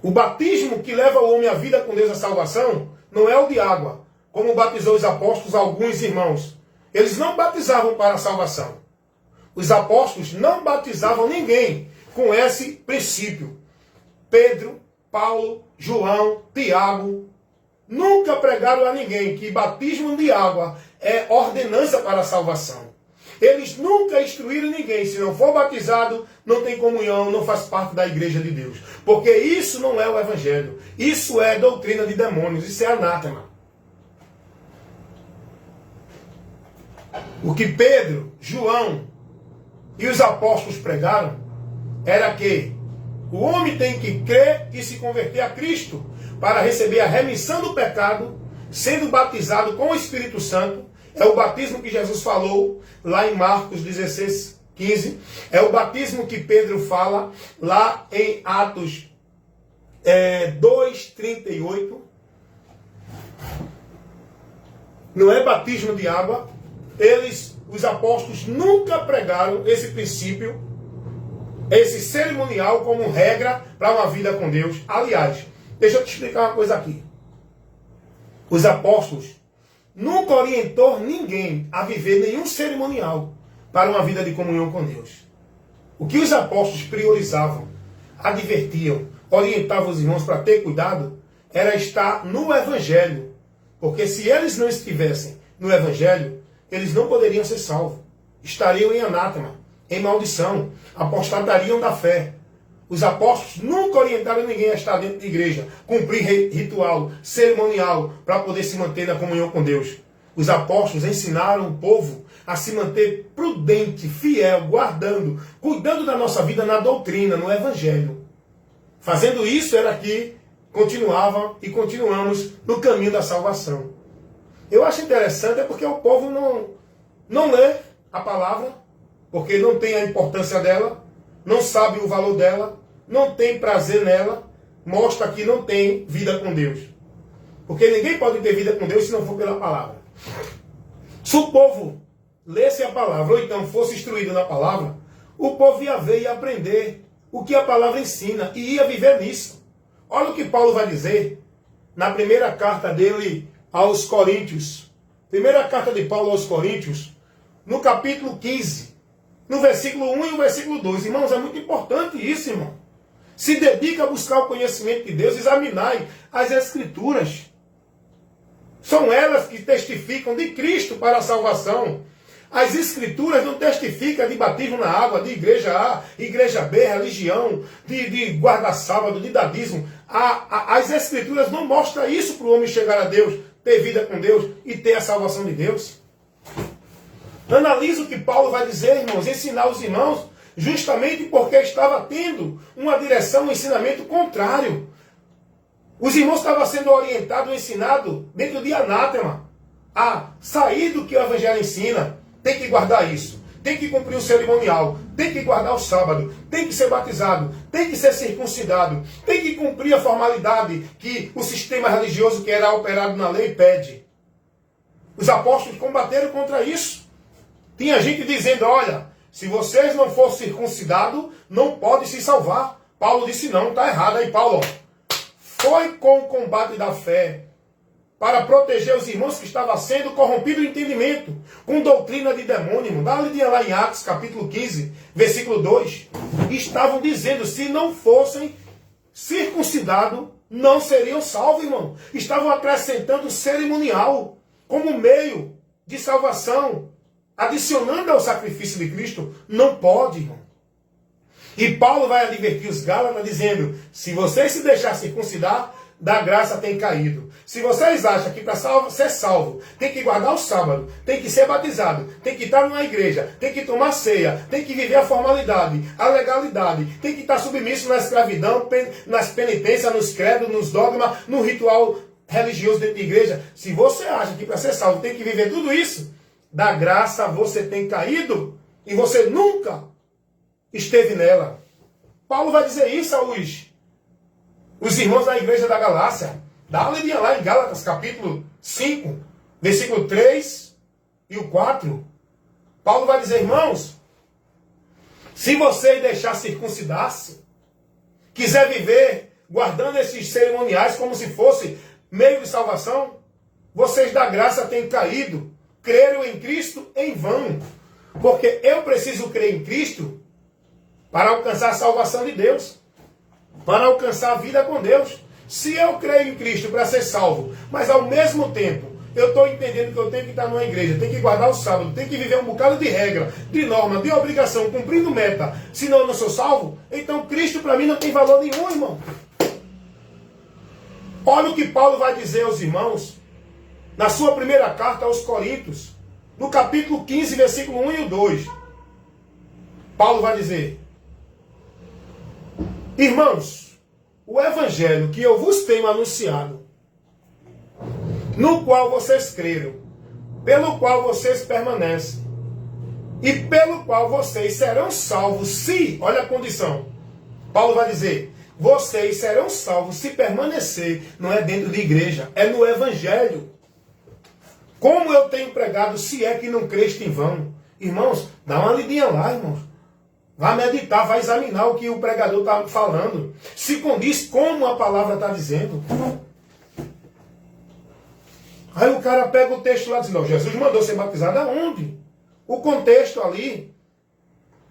O batismo que leva o homem à vida com Deus, a salvação, não é o de água, como batizou os apóstolos, alguns irmãos. Eles não batizavam para a salvação. Os apóstolos não batizavam ninguém com esse princípio. Pedro, Paulo, João, Tiago, nunca pregaram a ninguém que batismo de água é ordenança para a salvação. Eles nunca instruíram ninguém, se não for batizado, não tem comunhão, não faz parte da igreja de Deus. Porque isso não é o Evangelho. Isso é doutrina de demônios, isso é anátema. O que Pedro, João e os apóstolos pregaram era que o homem tem que crer e se converter a Cristo para receber a remissão do pecado, sendo batizado com o Espírito Santo. É o batismo que Jesus falou lá em Marcos 16, 15. É o batismo que Pedro fala lá em Atos 2, 38. Não é batismo de água. Os apóstolos, nunca pregaram esse princípio, esse cerimonial como regra para uma vida com Deus. Aliás, deixa eu te explicar uma coisa aqui. Os apóstolos nunca orientou ninguém a viver nenhum cerimonial para uma vida de comunhão com Deus. O que os apóstolos priorizavam, advertiam, orientavam os irmãos para ter cuidado, era estar no Evangelho. Porque se eles não estivessem no Evangelho, eles não poderiam ser salvos. Estariam em anátema, em maldição, apostatariam da fé. Os apóstolos nunca orientaram ninguém a estar dentro de igreja, cumprir ritual, cerimonial, para poder se manter na comunhão com Deus. Os apóstolos ensinaram o povo a se manter prudente, fiel, guardando, cuidando da nossa vida na doutrina, no Evangelho. Fazendo isso era que continuava e continuamos no caminho da salvação. Eu acho interessante, é porque o povo não lê a palavra, porque não tem a importância dela, não sabe o valor dela, não tem prazer nela, mostra que não tem vida com Deus. Porque ninguém pode ter vida com Deus se não for pela palavra. Se o povo lesse a palavra, ou então fosse instruído na palavra, o povo ia ver e aprender o que a palavra ensina e ia viver nisso. Olha o que Paulo vai dizer na primeira carta dele aos Coríntios. Primeira carta de Paulo aos Coríntios, no capítulo 15, no versículo 1 e o versículo 2. Irmãos, é muito importante isso, irmão. Se dedica a buscar o conhecimento de Deus, examinai as Escrituras. São elas que testificam de Cristo para a salvação. As Escrituras não testificam de batismo na água, de igreja A, igreja B, religião, de guarda-sábado, de dadismo. As Escrituras não mostram isso para o homem chegar a Deus, ter vida com Deus e ter a salvação de Deus. Analisa o que Paulo vai dizer, irmãos, ensinar os irmãos, justamente porque estava tendo uma direção, um ensinamento contrário Os irmãos estavam sendo orientados, ensinados, dentro de anátema, a sair do que o Evangelho ensina. Tem que guardar isso. Tem que cumprir o cerimonial. Tem que guardar o sábado. Tem que ser batizado. Tem que ser circuncidado. Tem que cumprir a formalidade que o sistema religioso que era operado na lei pede. Os apóstolos combateram contra isso. Tinha gente dizendo, olha, se vocês não forem circuncidados, não podem se salvar. Paulo disse, não, está errado. Aí Paulo foi com o combate da fé para proteger os irmãos que estavam sendo corrompidos o entendimento, com doutrina de demônio. Dá uma lidinha lá em Atos, capítulo 15, versículo 2. Estavam dizendo, se não fossem circuncidados, não seriam salvos, irmão. Estavam acrescentando cerimonial como meio de salvação, adicionando ao sacrifício de Cristo. Não pode, irmão. E Paulo vai advertir os Gálatas dizendo, se vocês se deixarem circuncidar, da graça tem caído. Se vocês acham que para ser salvo tem que guardar o sábado, tem que ser batizado, tem que estar numa igreja, tem que tomar ceia, tem que viver a formalidade, a legalidade, tem que estar submisso na escravidão, nas penitências, nos credos, nos dogmas, no ritual religioso dentro da igreja. Se você acha que para ser salvo tem que viver tudo isso, da graça você tem caído e você nunca esteve nela. Paulo vai dizer isso aos os irmãos da igreja da Galácia. Dá uma olhadinha lá em Gálatas, capítulo 5, versículo 3 e o 4. Paulo vai dizer, irmãos, se vocês deixar circuncidar-se, quiser viver guardando esses cerimoniais como se fosse meio de salvação, vocês da graça têm caído, creram em Cristo em vão. Porque eu preciso crer em Cristo para alcançar a salvação de Deus, para alcançar a vida com Deus. Se eu creio em Cristo para ser salvo, mas ao mesmo tempo eu estou entendendo que eu tenho que estar numa igreja, tenho que guardar o sábado, tenho que viver um bocado de regra, de norma, de obrigação, cumprindo meta, senão eu não sou salvo, então Cristo para mim não tem valor nenhum, irmão. Olha o que Paulo vai dizer aos irmãos na sua primeira carta aos Coríntios, no capítulo 15, versículo 1 e o 2. Paulo vai dizer, irmãos, o evangelho que eu vos tenho anunciado, no qual vocês creram, pelo qual vocês permanecem, e pelo qual vocês serão salvos se, olha a condição, Paulo vai dizer, vocês serão salvos se permanecer, não é dentro de igreja, é no evangelho. Como eu tenho pregado, se é que não creste em vão. Irmãos, dá uma lidinha lá, irmãos. Vai meditar, vai examinar o que o pregador está falando. Se condiz como a palavra está dizendo. Aí o cara pega o texto lá e diz, não, Jesus mandou ser batizado aonde? O contexto ali.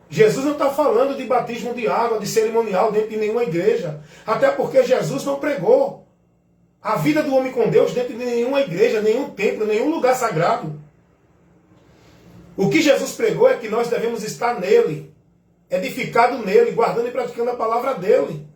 Jesus não está falando de batismo de água, de cerimonial dentro de nenhuma igreja. Até porque Jesus não pregou a vida do homem com Deus dentro de nenhuma igreja, nenhum templo, nenhum lugar sagrado. O que Jesus pregou é que nós devemos estar nele, edificado nele, guardando e praticando a palavra dele.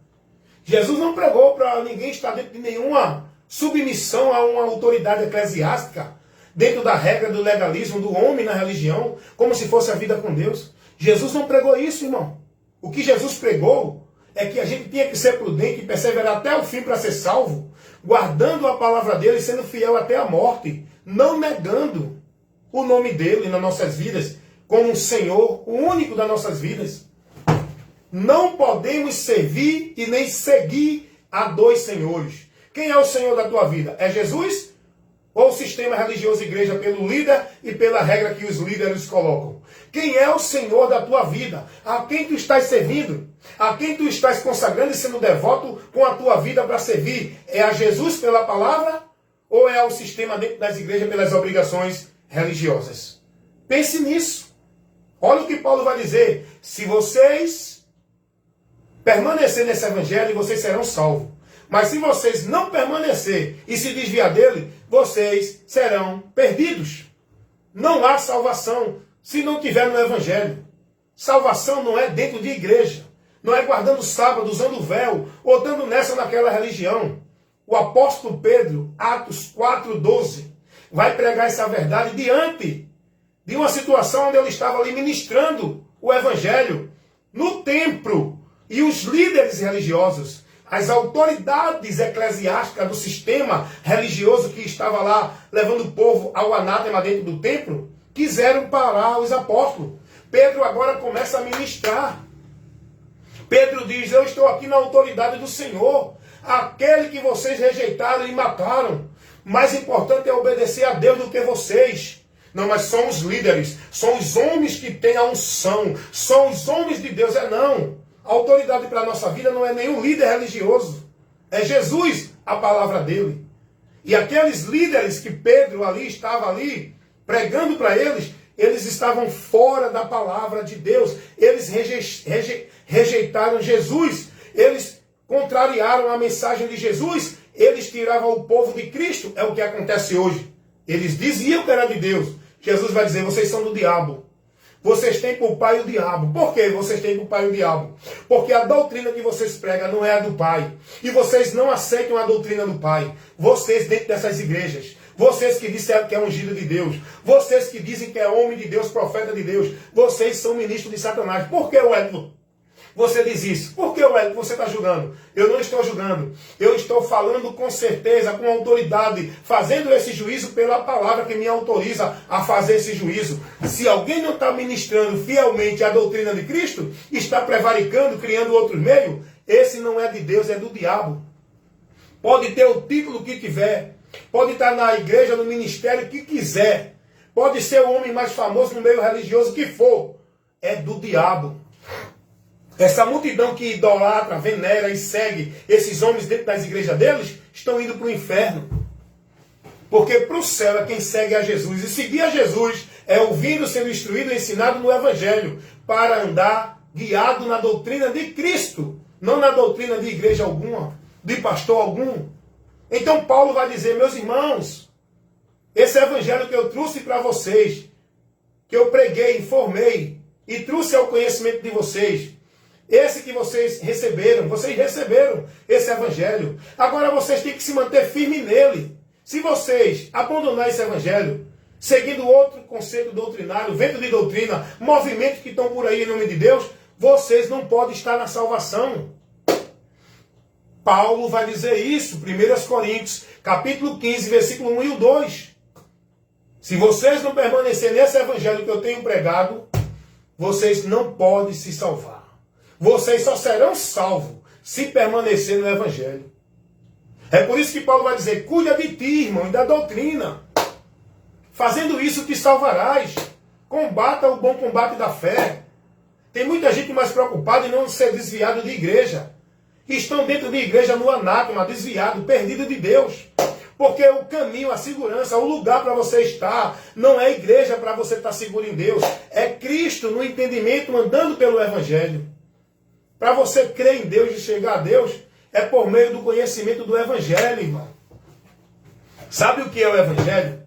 Jesus não pregou para ninguém estar dentro de nenhuma submissão a uma autoridade eclesiástica, dentro da regra do legalismo do homem na religião, como se fosse a vida com Deus. Jesus não pregou isso, irmão. O que Jesus pregou é que a gente tinha que ser prudente e perseverar até o fim para ser salvo, guardando a palavra dele e sendo fiel até a morte, não negando o nome dele nas nossas vidas, como o Senhor, o único das nossas vidas. Não podemos servir e nem seguir a dois senhores. Quem é o Senhor da tua vida? É Jesus? Ou o sistema religioso igreja pelo líder e pela regra que os líderes colocam? Quem é o Senhor da tua vida? A quem tu estás servindo? A quem tu estás consagrando e sendo devoto com a tua vida para servir? É a Jesus pela palavra? Ou é ao sistema dentro das igrejas pelas obrigações religiosas? Pense nisso. Olha o que Paulo vai dizer. Se vocês permanecerem nesse evangelho, vocês serão salvos. Mas se vocês não permanecer e se desviar dele, vocês serão perdidos. Não há salvação se não tiver no evangelho. Salvação não é dentro de igreja. Não é guardando o sábado, usando o véu, ou estando nessa ou naquela religião. O apóstolo Pedro, Atos 4:12, vai pregar essa verdade diante de uma situação onde ele estava ali ministrando o evangelho no templo. E os líderes religiosos, as autoridades eclesiásticas do sistema religioso que estava lá levando o povo ao anátema dentro do templo, quiseram parar os apóstolos. Pedro agora começa a ministrar. Pedro diz: eu estou aqui na autoridade do Senhor, aquele que vocês rejeitaram e mataram. Mais importante é obedecer a Deus do que vocês. Não, mas são os líderes, são os homens que têm a unção, são os homens de Deus. Não. A autoridade para a nossa vida não é nenhum líder religioso. É Jesus, a palavra dele. E aqueles líderes que Pedro estava ali, pregando para eles, eles estavam fora da palavra de Deus. Eles rejeitaram Jesus. Eles contrariaram a mensagem de Jesus. Eles tiravam o povo de Cristo. É o que acontece hoje. Eles diziam que era de Deus. Jesus vai dizer: vocês são do diabo. Vocês têm por pai o diabo. Por que vocês têm por pai o diabo? Porque a doutrina que vocês pregam não é a do pai. E vocês não aceitam a doutrina do pai. Vocês dentro dessas igrejas. Vocês que disseram que é ungido de Deus. Vocês que dizem que é homem de Deus, profeta de Deus. Vocês são ministros de Satanás. Por que, Wellington, você diz isso? Por que, Wellington, você está julgando? Eu não estou julgando. Eu estou falando com certeza, com autoridade, fazendo esse juízo pela palavra que me autoriza a fazer esse juízo. Se alguém não está ministrando fielmente a doutrina de Cristo, está prevaricando, criando outro meio, esse não é de Deus, é do diabo. Pode ter o título que tiver, pode estar na igreja, no ministério que quiser, pode ser o homem mais famoso no meio religioso que for, é do diabo. Essa multidão que idolatra, venera e segue esses homens dentro das igrejas deles, estão indo para o inferno. Porque para o céu é quem segue a Jesus. E seguir a Jesus é ouvindo, sendo instruído e ensinado no Evangelho, para andar guiado na doutrina de Cristo, não na doutrina de igreja alguma, de pastor algum. Então Paulo vai dizer: meus irmãos, esse Evangelho que eu trouxe para vocês, que eu preguei, informei e trouxe ao conhecimento de vocês, esse que vocês receberam esse Evangelho. Agora vocês têm que se manter firmes nele. Se vocês abandonarem esse Evangelho, seguindo outro conceito doutrinário, vento de doutrina, movimentos que estão por aí em nome de Deus, vocês não podem estar na salvação. Paulo vai dizer isso, 1 Coríntios, capítulo 15, versículo 1 e o 2. Se vocês não permanecerem nesse Evangelho que eu tenho pregado, vocês não podem se salvar. Vocês só serão salvos se permanecer no Evangelho. É por isso que Paulo vai dizer: cuida de ti, irmão, e da doutrina. Fazendo isso te salvarás. Combata o bom combate da fé. Tem muita gente mais preocupada em não ser desviado de igreja. Estão dentro de igreja no anátema, desviado, perdido de Deus. Porque o caminho, a segurança, o lugar para você estar, não é igreja para você estar seguro em Deus. É Cristo no entendimento, andando pelo Evangelho. Para você crer em Deus e chegar a Deus, é por meio do conhecimento do Evangelho, irmão. Sabe o que é o Evangelho?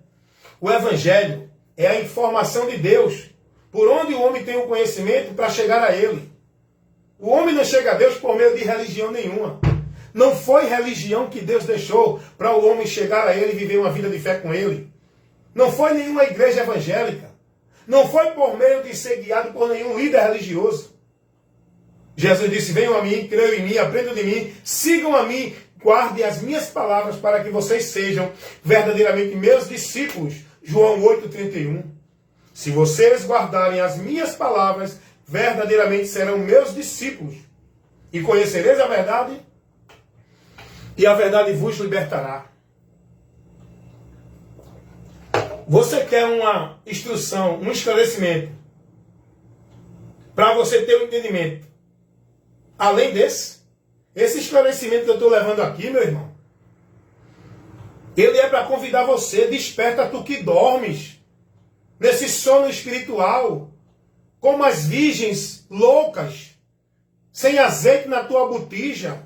O Evangelho é a informação de Deus, por onde o homem tem o conhecimento para chegar a Ele. O homem não chega a Deus por meio de religião nenhuma. Não foi religião que Deus deixou para o homem chegar a Ele e viver uma vida de fé com Ele. Não foi nenhuma igreja evangélica. Não foi por meio de ser guiado por nenhum líder religioso. Jesus disse: venham a mim, creiam em mim, aprendam de mim, sigam a mim, guardem as minhas palavras para que vocês sejam verdadeiramente meus discípulos. João 8,31. Se vocês guardarem as minhas palavras, verdadeiramente serão meus discípulos. E conhecereis a verdade, e a verdade vos libertará. Você quer uma instrução, um esclarecimento, para você ter um entendimento além esse esclarecimento que eu estou levando aqui, meu irmão, ele é para convidar você: desperta tu que dormes, nesse sono espiritual, como as virgens loucas, sem azeite na tua botija.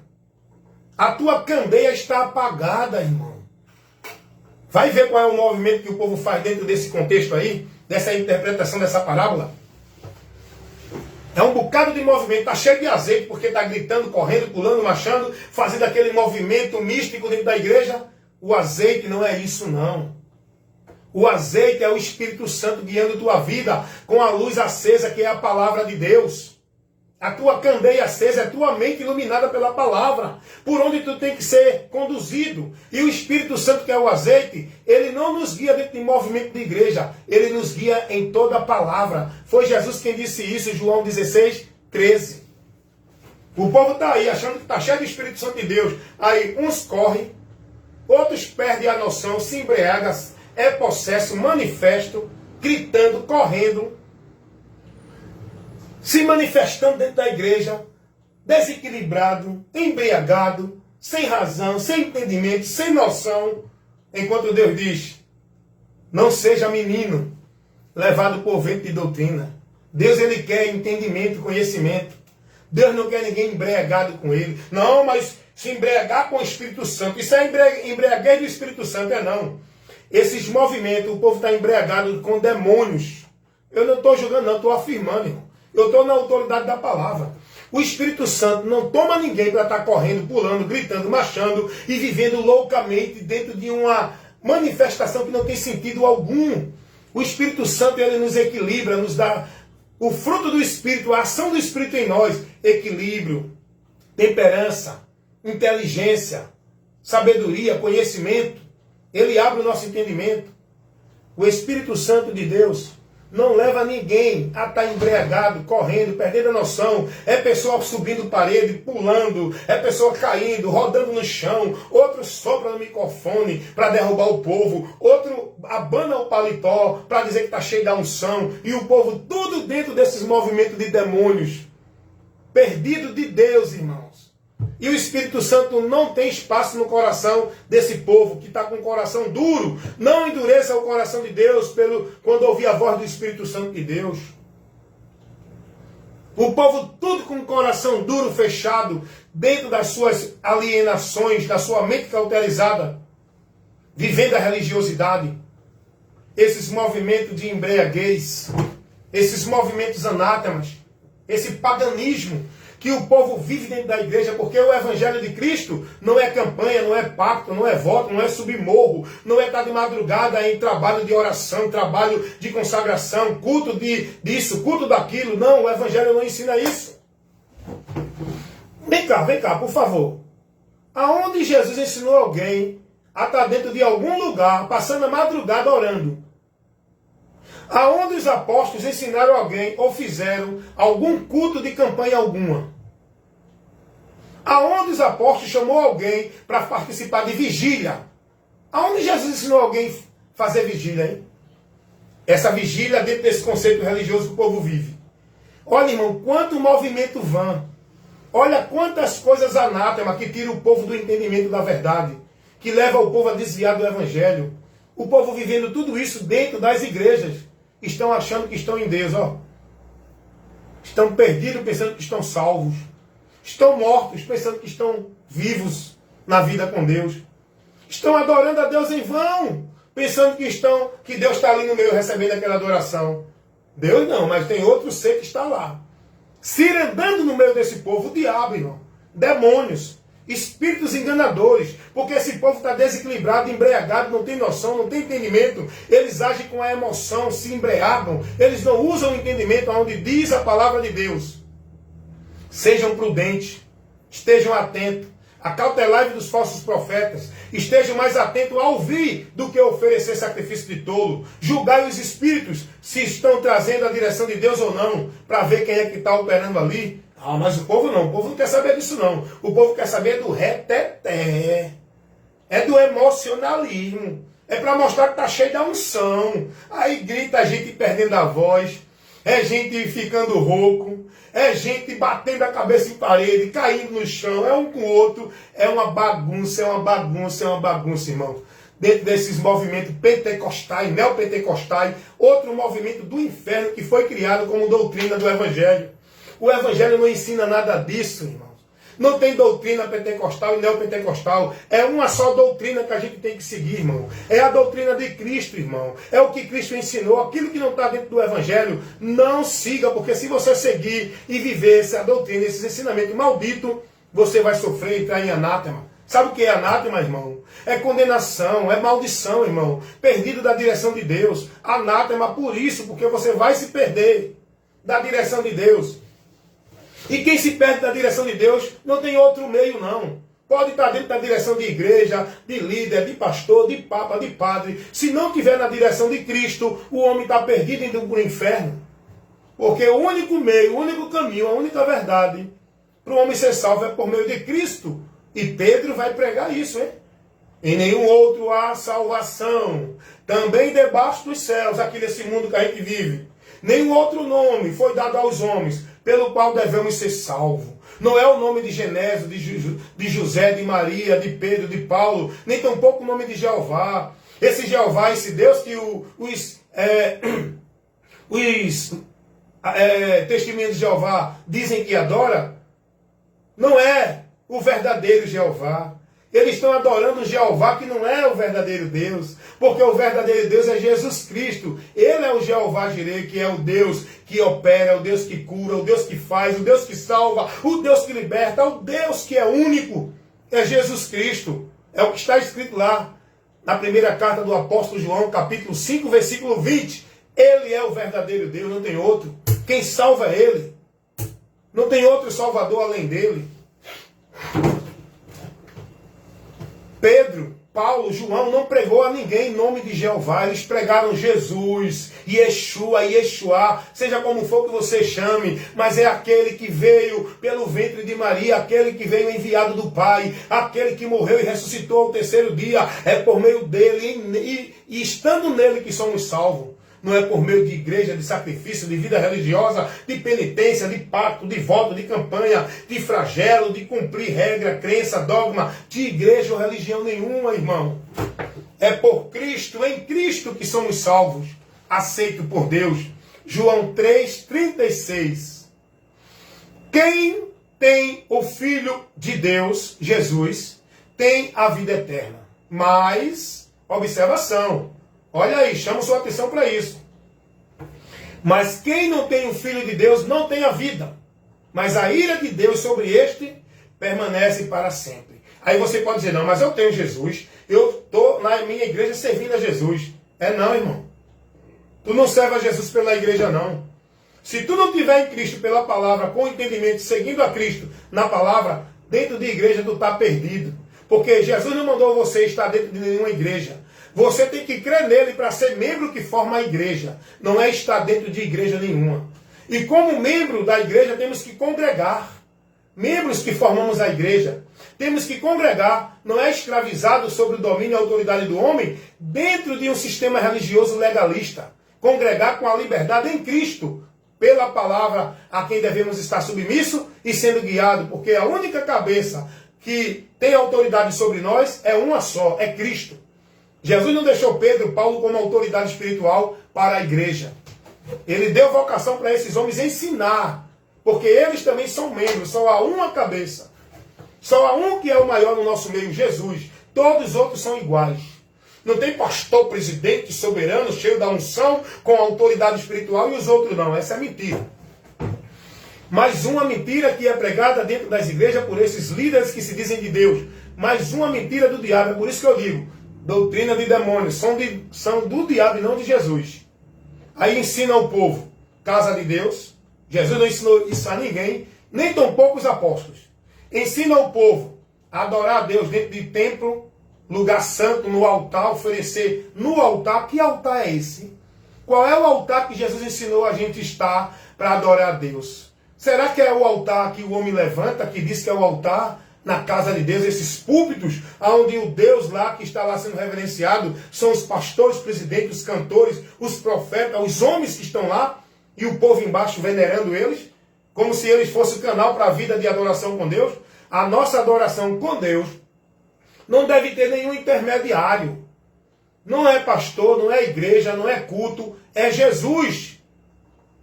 A tua candeia está apagada, irmão. Vai ver qual é o movimento que o povo faz dentro desse contexto aí, dessa interpretação dessa parábola. É um bocado de movimento, está cheio de azeite, porque está gritando, correndo, pulando, marchando, fazendo aquele movimento místico dentro da igreja. O azeite não é isso, não. O azeite é o Espírito Santo guiando tua vida com a luz acesa, que é a palavra de Deus. A tua candeia acesa é a tua mente iluminada pela palavra, por onde tu tem que ser conduzido. E o Espírito Santo, que é o azeite, ele não nos guia dentro de movimento de igreja, ele nos guia em toda a palavra. Foi Jesus quem disse isso, João 16, 13. O povo está aí achando que está cheio do Espírito Santo de Deus. Aí uns correm, outros perdem a noção, se embriagam, é possesso, manifesto, gritando, correndo, se manifestando dentro da igreja, desequilibrado, embriagado, sem razão, sem entendimento, sem noção. Enquanto Deus diz, não seja menino, levado por vento de doutrina. Deus, ele quer entendimento, conhecimento. Deus não quer ninguém embriagado com ele. Não, mas se embriagar com o Espírito Santo, isso é embriaguez do Espírito Santo, é não. Esses movimentos, o povo está embriagado com demônios. Eu não estou julgando, não, estou afirmando, irmão. Eu estou na autoridade da palavra. O Espírito Santo não toma ninguém para estar correndo, pulando, gritando, marchando e vivendo loucamente dentro de uma manifestação que não tem sentido algum. O Espírito Santo, ele nos equilibra, nos dá o fruto do Espírito, a ação do Espírito em nós, equilíbrio, temperança, inteligência, sabedoria, conhecimento. Ele abre o nosso entendimento. O Espírito Santo de Deus não leva ninguém a estar embriagado, correndo, perdendo a noção. É pessoa subindo parede, pulando, é pessoa caindo, rodando no chão, outro sopra no microfone para derrubar o povo, outro abana o paletó para dizer que está cheio da unção, e o povo tudo dentro desses movimentos de demônios, perdido de Deus, irmãos. E o Espírito Santo não tem espaço no coração desse povo que está com o coração duro. Não endureça o coração de Deus quando ouvir a voz do Espírito Santo de Deus. O povo tudo com o coração duro, fechado, dentro das suas alienações, da sua mente cauterizada, vivendo a religiosidade. Esses movimentos de embriaguez, esses movimentos anátemas, esse paganismo que o povo vive dentro da igreja, porque o Evangelho de Cristo não é campanha, não é pacto, não é voto, não é subir morro, não é estar de madrugada em trabalho de oração, trabalho de consagração, culto disso, culto daquilo. Não, o Evangelho não ensina isso. Vem cá, por favor. Aonde Jesus ensinou alguém a estar dentro de algum lugar, passando a madrugada orando? Aonde os apóstolos ensinaram alguém ou fizeram algum culto de campanha alguma? Aonde os apóstolos chamou alguém para participar de vigília? Aonde Jesus ensinou alguém a fazer vigília, hein? Essa vigília dentro desse conceito religioso que o povo vive. Olha, irmão, quanto movimento vã. Olha quantas coisas anátema que tiram o povo do entendimento da verdade, que leva o povo a desviar do Evangelho. O povo vivendo tudo isso dentro das igrejas. Estão achando que estão em Deus, ó. Estão perdidos pensando que estão salvos. Estão mortos pensando que estão vivos na vida com Deus. Estão adorando a Deus em vão, pensando que Deus está ali no meio recebendo aquela adoração. Deus não, mas tem outro ser que está lá. Se andando no meio desse povo, o diabo, irmão. Demônios. Espíritos enganadores, porque esse povo está desequilibrado, embriagado, não tem noção, não tem entendimento. Eles agem com a emoção, se embriagam, eles não usam o entendimento aonde diz a palavra de Deus. Sejam prudentes, estejam atentos, acautelai-vos dos falsos profetas, estejam mais atentos a ouvir do que a oferecer sacrifício de tolo. Julgai os espíritos se estão trazendo a direção de Deus ou não, para ver quem é que está operando ali. Ah, mas o povo não quer saber disso não. O povo quer saber do reteté. É do emocionalismo. É para mostrar que está cheio da unção. Aí grita a gente perdendo a voz. É gente ficando rouco. É gente batendo a cabeça em parede, caindo no chão. É um com o outro. É uma bagunça, irmão. Dentro desses movimentos pentecostais, neopentecostais, outro movimento do inferno que foi criado como doutrina do Evangelho. O Evangelho não ensina nada disso, irmãos. Não tem doutrina pentecostal e neopentecostal. É uma só doutrina que a gente tem que seguir, irmão. É a doutrina de Cristo, irmão. É o que Cristo ensinou. Aquilo que não está dentro do Evangelho, não siga. Porque se você seguir e viver essa doutrina, esses ensinamentos malditos, você vai sofrer e entrar em anátema. Sabe o que é anátema, irmão? É condenação, é maldição, irmão. Perdido da direção de Deus. Anátema por isso, porque você vai se perder da direção de Deus. E quem se perde da direção de Deus não tem outro meio, não. Pode estar dentro da direção de igreja, de líder, de pastor, de papa, de padre. Se não estiver na direção de Cristo, o homem está perdido indo para o inferno. Porque o único meio, o único caminho, a única verdade para o homem ser salvo é por meio de Cristo. E Pedro vai pregar isso, hein? Em nenhum outro há salvação. Também debaixo dos céus, aqui nesse mundo que a gente vive. Nenhum outro nome foi dado aos homens, pelo qual devemos ser salvos. Não é o nome de Genésio, de José, de Maria, de Pedro, de Paulo, nem tampouco o nome de Jeová. Esse Jeová, esse Deus que os testemunhas de Jeová dizem que adora, não é o verdadeiro Jeová. Eles estão adorando o Jeová que não é o verdadeiro Deus, porque o verdadeiro Deus é Jesus Cristo. Ele é o Jeová Jireh, que é o Deus que opera, o Deus que cura, o Deus que faz, o Deus que salva, o Deus que liberta, o Deus que é único. É Jesus Cristo. É o que está escrito lá na primeira carta do apóstolo João, capítulo 5, versículo 20. Ele é o verdadeiro Deus, não tem outro. Quem salva é Ele. Não tem outro Salvador além dele. Pedro, Paulo, João não pregou a ninguém em nome de Jeová. Eles pregaram Jesus, Yeshua, Yeshua, seja como for que você chame, mas é aquele que veio pelo ventre de Maria, aquele que veio enviado do Pai, aquele que morreu e ressuscitou ao terceiro dia. É por meio dele e estando nele que somos salvos. Não é por meio de igreja, de sacrifício, de vida religiosa, de penitência, de pacto, de voto, de campanha, de flagelo, de cumprir regra, crença, dogma, de igreja ou religião nenhuma, irmão. É por Cristo, em Cristo que somos salvos, aceito por Deus. João 3,36. Quem tem o Filho de Deus, Jesus, tem a vida eterna. Mas, observação. Olha aí, chamo sua atenção para isso. Mas quem não tem o Filho de Deus não tem a vida. Mas a ira de Deus sobre este permanece para sempre. Aí você pode dizer, não, mas eu tenho Jesus. Eu estou na minha igreja servindo a Jesus. É não, irmão. Tu não serve a Jesus pela igreja, não. Se tu não tiver em Cristo pela palavra, com entendimento, seguindo a Cristo na palavra, dentro de igreja tu está perdido. Porque Jesus não mandou você estar dentro de nenhuma igreja. Você tem que crer nele para ser membro que forma a igreja. Não é estar dentro de igreja nenhuma. E como membro da igreja temos que congregar. Membros que formamos a igreja. Temos que congregar. Não é escravizado sobre o domínio e a autoridade do homem dentro de um sistema religioso legalista. Congregar com a liberdade em Cristo. Pela palavra a quem devemos estar submisso e sendo guiado. Porque a única cabeça que tem autoridade sobre nós é uma só. É Cristo. Jesus não deixou Pedro e Paulo como autoridade espiritual para a igreja. Ele deu vocação para esses homens ensinar. Porque eles também são membros, só há uma cabeça. Só há um que é o maior no nosso meio, Jesus. Todos os outros são iguais. Não tem pastor, presidente, soberano, cheio da unção, com autoridade espiritual, e os outros não. Essa é mentira. Mais uma mentira que é pregada dentro das igrejas por esses líderes que se dizem de Deus. Mais uma mentira do diabo. É por isso que eu digo, doutrina de demônios, são do diabo e não de Jesus. Aí ensina o povo, casa de Deus. Jesus não ensinou isso a ninguém, nem tampouco os apóstolos. Ensina o povo a adorar a Deus dentro de templo, lugar santo, no altar, oferecer no altar. Que altar é esse? Qual é o altar que Jesus ensinou a gente estar para adorar a Deus? Será que é o altar que o homem levanta, que diz que é o altar na casa de Deus, esses púlpitos, onde o Deus lá que está lá sendo reverenciado são os pastores, presidentes, os cantores, os profetas, os homens que estão lá, e o povo embaixo venerando eles, como se eles fossem o canal para a vida de adoração com Deus? A nossa adoração com Deus não deve ter nenhum intermediário. Não é pastor, não é igreja, não é culto, é Jesus.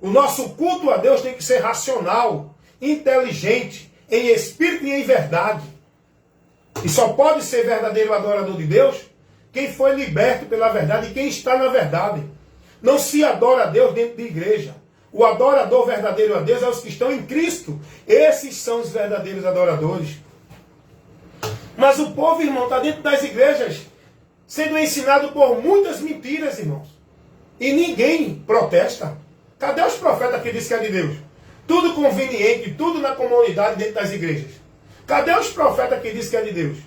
O nosso culto a Deus tem que ser racional, inteligente, em espírito e em verdade. E só pode ser verdadeiro adorador de Deus quem foi liberto pela verdade e quem está na verdade. Não se adora a Deus dentro de igreja. O adorador verdadeiro a Deus é os que estão em Cristo. Esses são os verdadeiros adoradores. Mas o povo, irmão, está dentro das igrejas sendo ensinado por muitas mentiras, irmãos. E ninguém protesta. Cadê os profetas que dizem que é de Deus? tudo conveniente, tudo na comunidade dentro das igrejas. Cadê os profetas que dizem que é de Deus?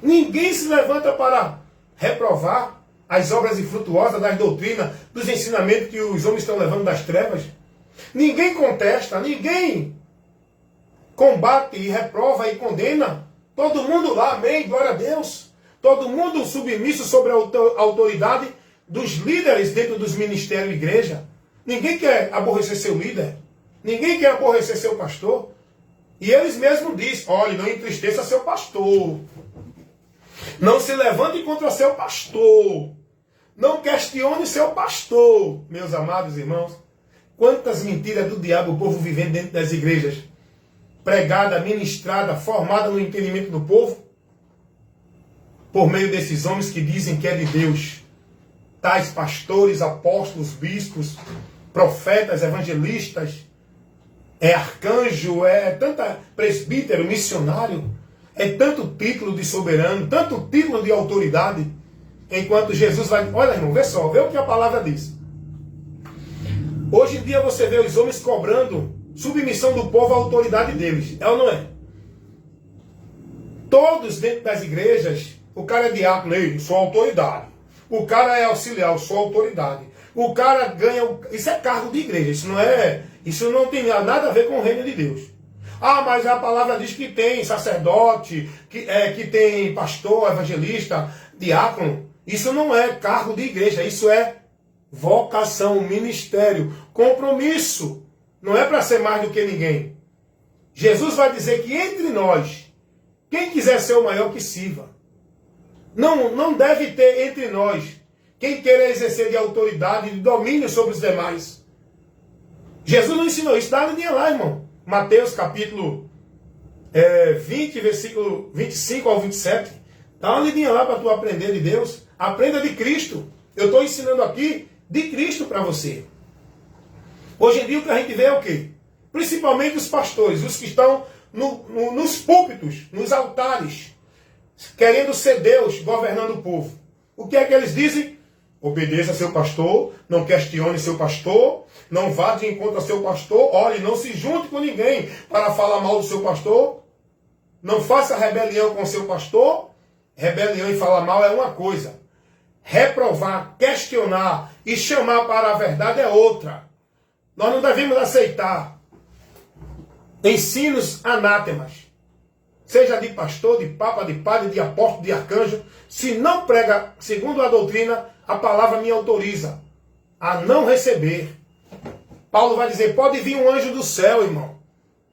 Ninguém se levanta para reprovar as obras infrutuosas das doutrinas, dos ensinamentos que os homens estão levando das trevas. Ninguém contesta, ninguém combate e reprova e condena. Todo mundo lá, amém, glória a Deus. Todo mundo submisso sobre a autoridade dos líderes dentro dos ministérios e igreja. Ninguém quer aborrecer seu líder. Ninguém quer aborrecer seu pastor. E eles mesmos dizem, olha, não entristeça seu pastor. Não se levante contra seu pastor. Não questione seu pastor. Meus amados irmãos, quantas mentiras do diabo o povo vivendo dentro das igrejas. Pregada, ministrada, formada no entendimento do povo. Por meio desses homens que dizem que é de Deus. Tais pastores, apóstolos, bispos, profetas, evangelistas, arcanjo, tanta presbítero, missionário, tanto título de soberano, tanto título de autoridade, enquanto Jesus vai... Olha, irmão, vê só, vê o que a palavra diz. Hoje em dia você vê os homens cobrando submissão do povo à autoridade deles, é ou não é? Todos dentro das igrejas, o cara é diácono, eu sou autoridade. O cara é auxiliar, eu sou autoridade. O cara ganha... Isso é cargo de igreja, isso não tem nada a ver com o reino de Deus. Ah, mas a palavra diz que tem sacerdote, que tem pastor, evangelista, diácono. Isso não é cargo de igreja, isso é vocação, ministério, compromisso. Não é para ser mais do que ninguém. Jesus vai dizer que entre nós, quem quiser ser o maior que sirva. Não deve ter entre nós quem queira exercer de autoridade e de domínio sobre os demais. Jesus não ensinou isso. Dá uma linha lá, irmão. Mateus capítulo 20, versículo 25 ao 27. Dá uma lidinha lá para tu aprender de Deus. Aprenda de Cristo. Eu estou ensinando aqui de Cristo para você. Hoje em dia o que a gente vê é o quê? Principalmente os pastores, os que estão nos púlpitos, nos altares, querendo ser Deus, governando o povo. O que é que eles dizem? Obedeça seu pastor, não questione seu pastor, não vá de encontro a seu pastor, olhe, não se junte com ninguém para falar mal do seu pastor, não faça rebelião com seu pastor. Rebelião e falar mal é uma coisa, reprovar, questionar e chamar para a verdade é outra. Nós não devemos aceitar ensinos anátemas, seja de pastor, de papa, de padre, de apóstolo, de arcanjo, se não prega segundo a doutrina, a palavra me autoriza a não receber. Paulo vai dizer, pode vir um anjo do céu, irmão,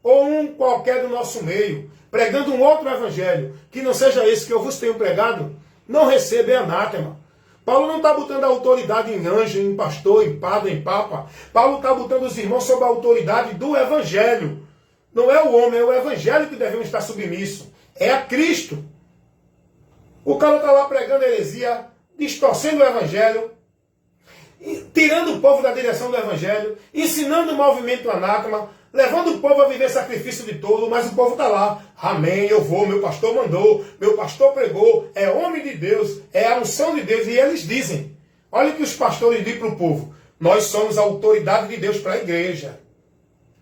ou um qualquer do nosso meio, pregando um outro evangelho, que não seja esse que eu vos tenho pregado, não receba, é anátema. Paulo não está botando a autoridade em anjo, em pastor, em padre, em papa. Paulo está botando os irmãos sob a autoridade do evangelho. Não é o homem, é o evangelho que devemos estar submissos. É a Cristo. O cara está lá pregando heresia, distorcendo o evangelho, tirando o povo da direção do evangelho, ensinando o movimento anátema, levando o povo a viver sacrifício de tolo, mas o povo está lá. Amém, eu vou, meu pastor mandou, meu pastor pregou, é homem de Deus, é a unção de Deus. E eles dizem, olha o que os pastores dizem para o povo, nós somos a autoridade de Deus para a igreja.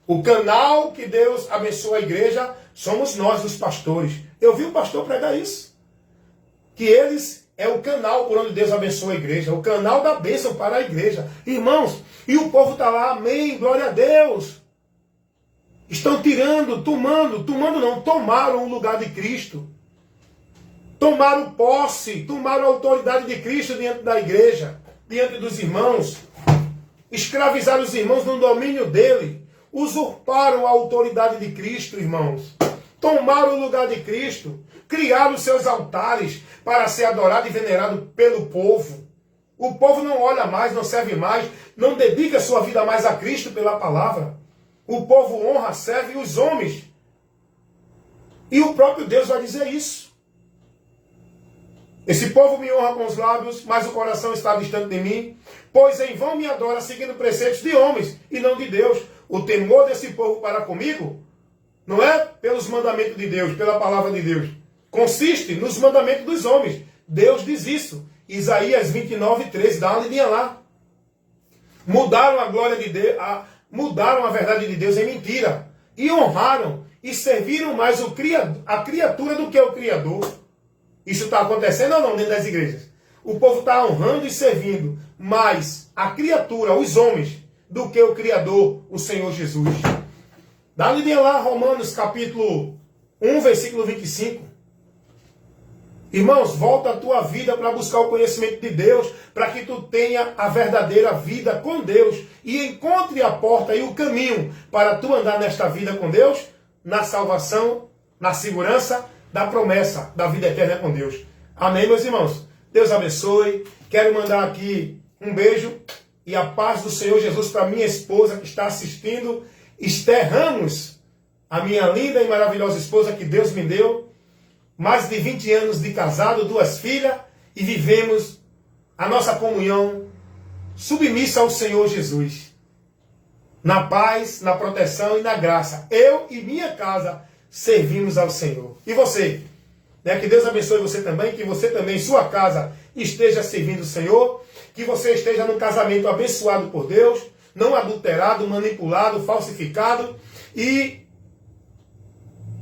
O canal que Deus abençoa a igreja somos nós, os pastores. Eu vi o pastor pregar isso. Que eles é o canal por onde Deus abençoa a igreja. O canal da bênção para a igreja. Irmãos, e o povo está lá, amém, glória a Deus. Estão tomaram o lugar de Cristo. Tomaram posse, tomaram a autoridade de Cristo diante da igreja, diante dos irmãos. Escravizaram os irmãos no domínio dele. Usurparam a autoridade de Cristo, irmãos. Tomaram o lugar de Cristo. Criaram seus altares para ser adorado e venerado pelo povo. O povo não olha mais, não serve mais, não dedica sua vida mais a Cristo pela palavra. O povo honra, serve os homens. E o próprio Deus vai dizer isso. Esse povo me honra com os lábios, mas o coração está distante de mim. Pois em vão me adora, seguindo preceitos de homens e não de Deus. O temor desse povo para comigo não é pelos mandamentos de Deus, pela palavra de Deus. Consiste nos mandamentos dos homens. Deus diz isso. Isaías 29, 13. Dá uma lidinha lá. Mudaram a glória de Deus, mudaram a verdade de Deus em mentira e honraram e serviram mais a criatura do que o Criador. Isso está acontecendo ou não dentro das igrejas? O povo está honrando e servindo mais a criatura, os homens, do que o Criador, o Senhor Jesus. Dá uma olhadinha lá, Romanos capítulo 1, versículo 25. Irmãos, volta a tua vida para buscar o conhecimento de Deus, para que tu tenha a verdadeira vida com Deus e encontre a porta e o caminho para tu andar nesta vida com Deus, na salvação, na segurança da promessa da vida eterna com Deus. Amém, meus irmãos? Deus abençoe. Quero mandar aqui um beijo e a paz do Senhor Jesus para minha esposa que está assistindo, Esther Ramos, a minha linda e maravilhosa esposa que Deus me deu. Mais de 20 anos de casado, 2 filhas, e vivemos a nossa comunhão submissa ao Senhor Jesus. Na paz, na proteção e na graça. Eu e minha casa servimos ao Senhor. E você? Né? Que Deus abençoe você também, que você também, sua casa, esteja servindo o Senhor, que você esteja num casamento abençoado por Deus, não adulterado, manipulado, falsificado e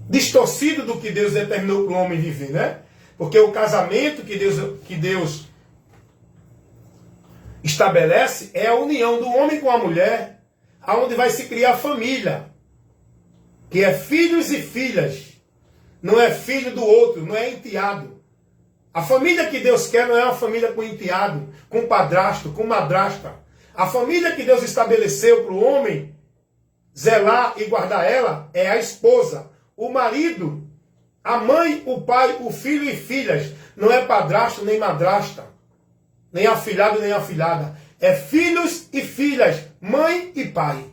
distorcido do que Deus determinou para o homem viver, né? Porque o casamento que Deus estabelece é a união do homem com a mulher, aonde vai se criar família, que é filhos e filhas, não é filho do outro, não é enteado. A família que Deus quer não é uma família com enteado, com padrasto, com madrasta. A família que Deus estabeleceu para o homem zelar e guardar ela é a esposa, o marido, a mãe, o pai, o filho e filhas. Não é padrasto nem madrasta, nem afilhado nem afilhada. É filhos e filhas, mãe e pai.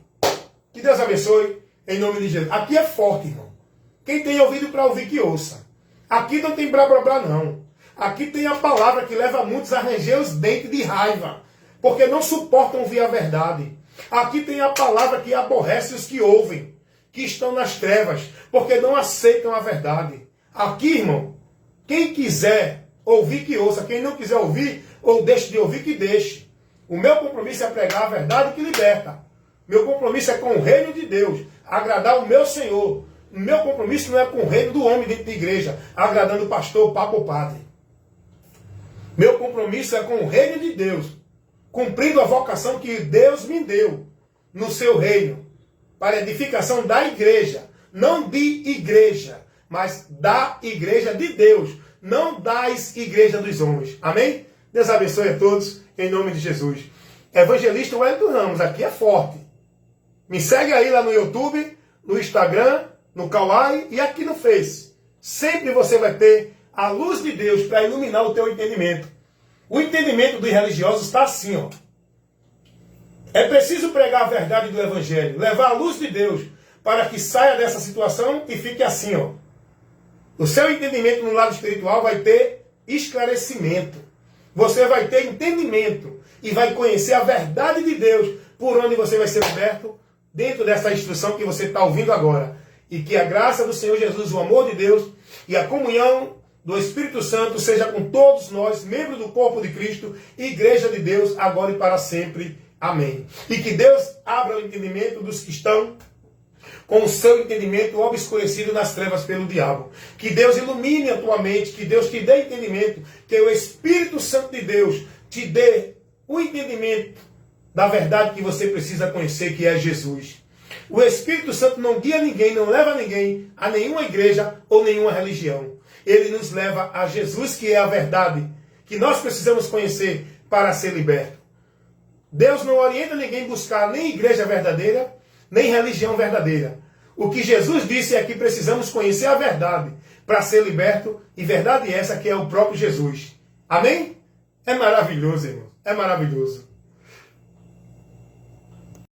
Que Deus abençoe, em nome de Jesus. Aqui é forte, irmão. Quem tem ouvido para ouvir, que ouça. Aqui não tem blá blá blá, não. Aqui tem a palavra que leva muitos a ranger os dentes de raiva, porque não suportam ouvir a verdade. Aqui tem a palavra que aborrece os que ouvem, que estão nas trevas, porque não aceitam a verdade. Aqui, irmão, quem quiser ouvir, que ouça. Quem não quiser ouvir, ou deixe de ouvir, que deixe. O meu compromisso é pregar a verdade que liberta. Meu compromisso é com o reino de Deus, agradar o meu Senhor. O meu compromisso não é com o reino do homem dentro da igreja, agradando o pastor, o papa ou padre. Meu compromisso é com o reino de Deus, cumprindo a vocação que Deus me deu no seu reino, para a edificação da igreja, não de igreja, mas da igreja de Deus, não das igrejas dos homens. Amém? Deus abençoe a todos, em nome de Jesus. Evangelista Wellington Ramos, aqui é forte. Me segue aí lá no YouTube, no Instagram, no Kawaii e aqui no Face. Sempre você vai ter a luz de Deus para iluminar o teu entendimento. O entendimento dos religiosos está assim, ó. É preciso pregar a verdade do Evangelho, levar a luz de Deus para que saia dessa situação e fique assim, ó. O seu entendimento no lado espiritual vai ter esclarecimento. Você vai ter entendimento e vai conhecer a verdade de Deus, por onde você vai ser liberto dentro dessa instrução que você está ouvindo agora. E que a graça do Senhor Jesus, o amor de Deus e a comunhão do Espírito Santo seja com todos nós, membros do corpo de Cristo, igreja de Deus, agora e para sempre. Amém. E que Deus abra o entendimento dos que estão com o seu entendimento obscurecido nas trevas pelo diabo. Que Deus ilumine a tua mente, que Deus te dê entendimento, que o Espírito Santo de Deus te dê o entendimento da verdade que você precisa conhecer, que é Jesus. O Espírito Santo não guia ninguém, não leva ninguém a nenhuma igreja ou nenhuma religião. Ele nos leva a Jesus, que é a verdade, que nós precisamos conhecer para ser liberto. Deus não orienta ninguém a buscar nem igreja verdadeira, nem religião verdadeira. O que Jesus disse é que precisamos conhecer a verdade para ser liberto, e verdade essa que é o próprio Jesus. Amém? É maravilhoso, irmão. É maravilhoso.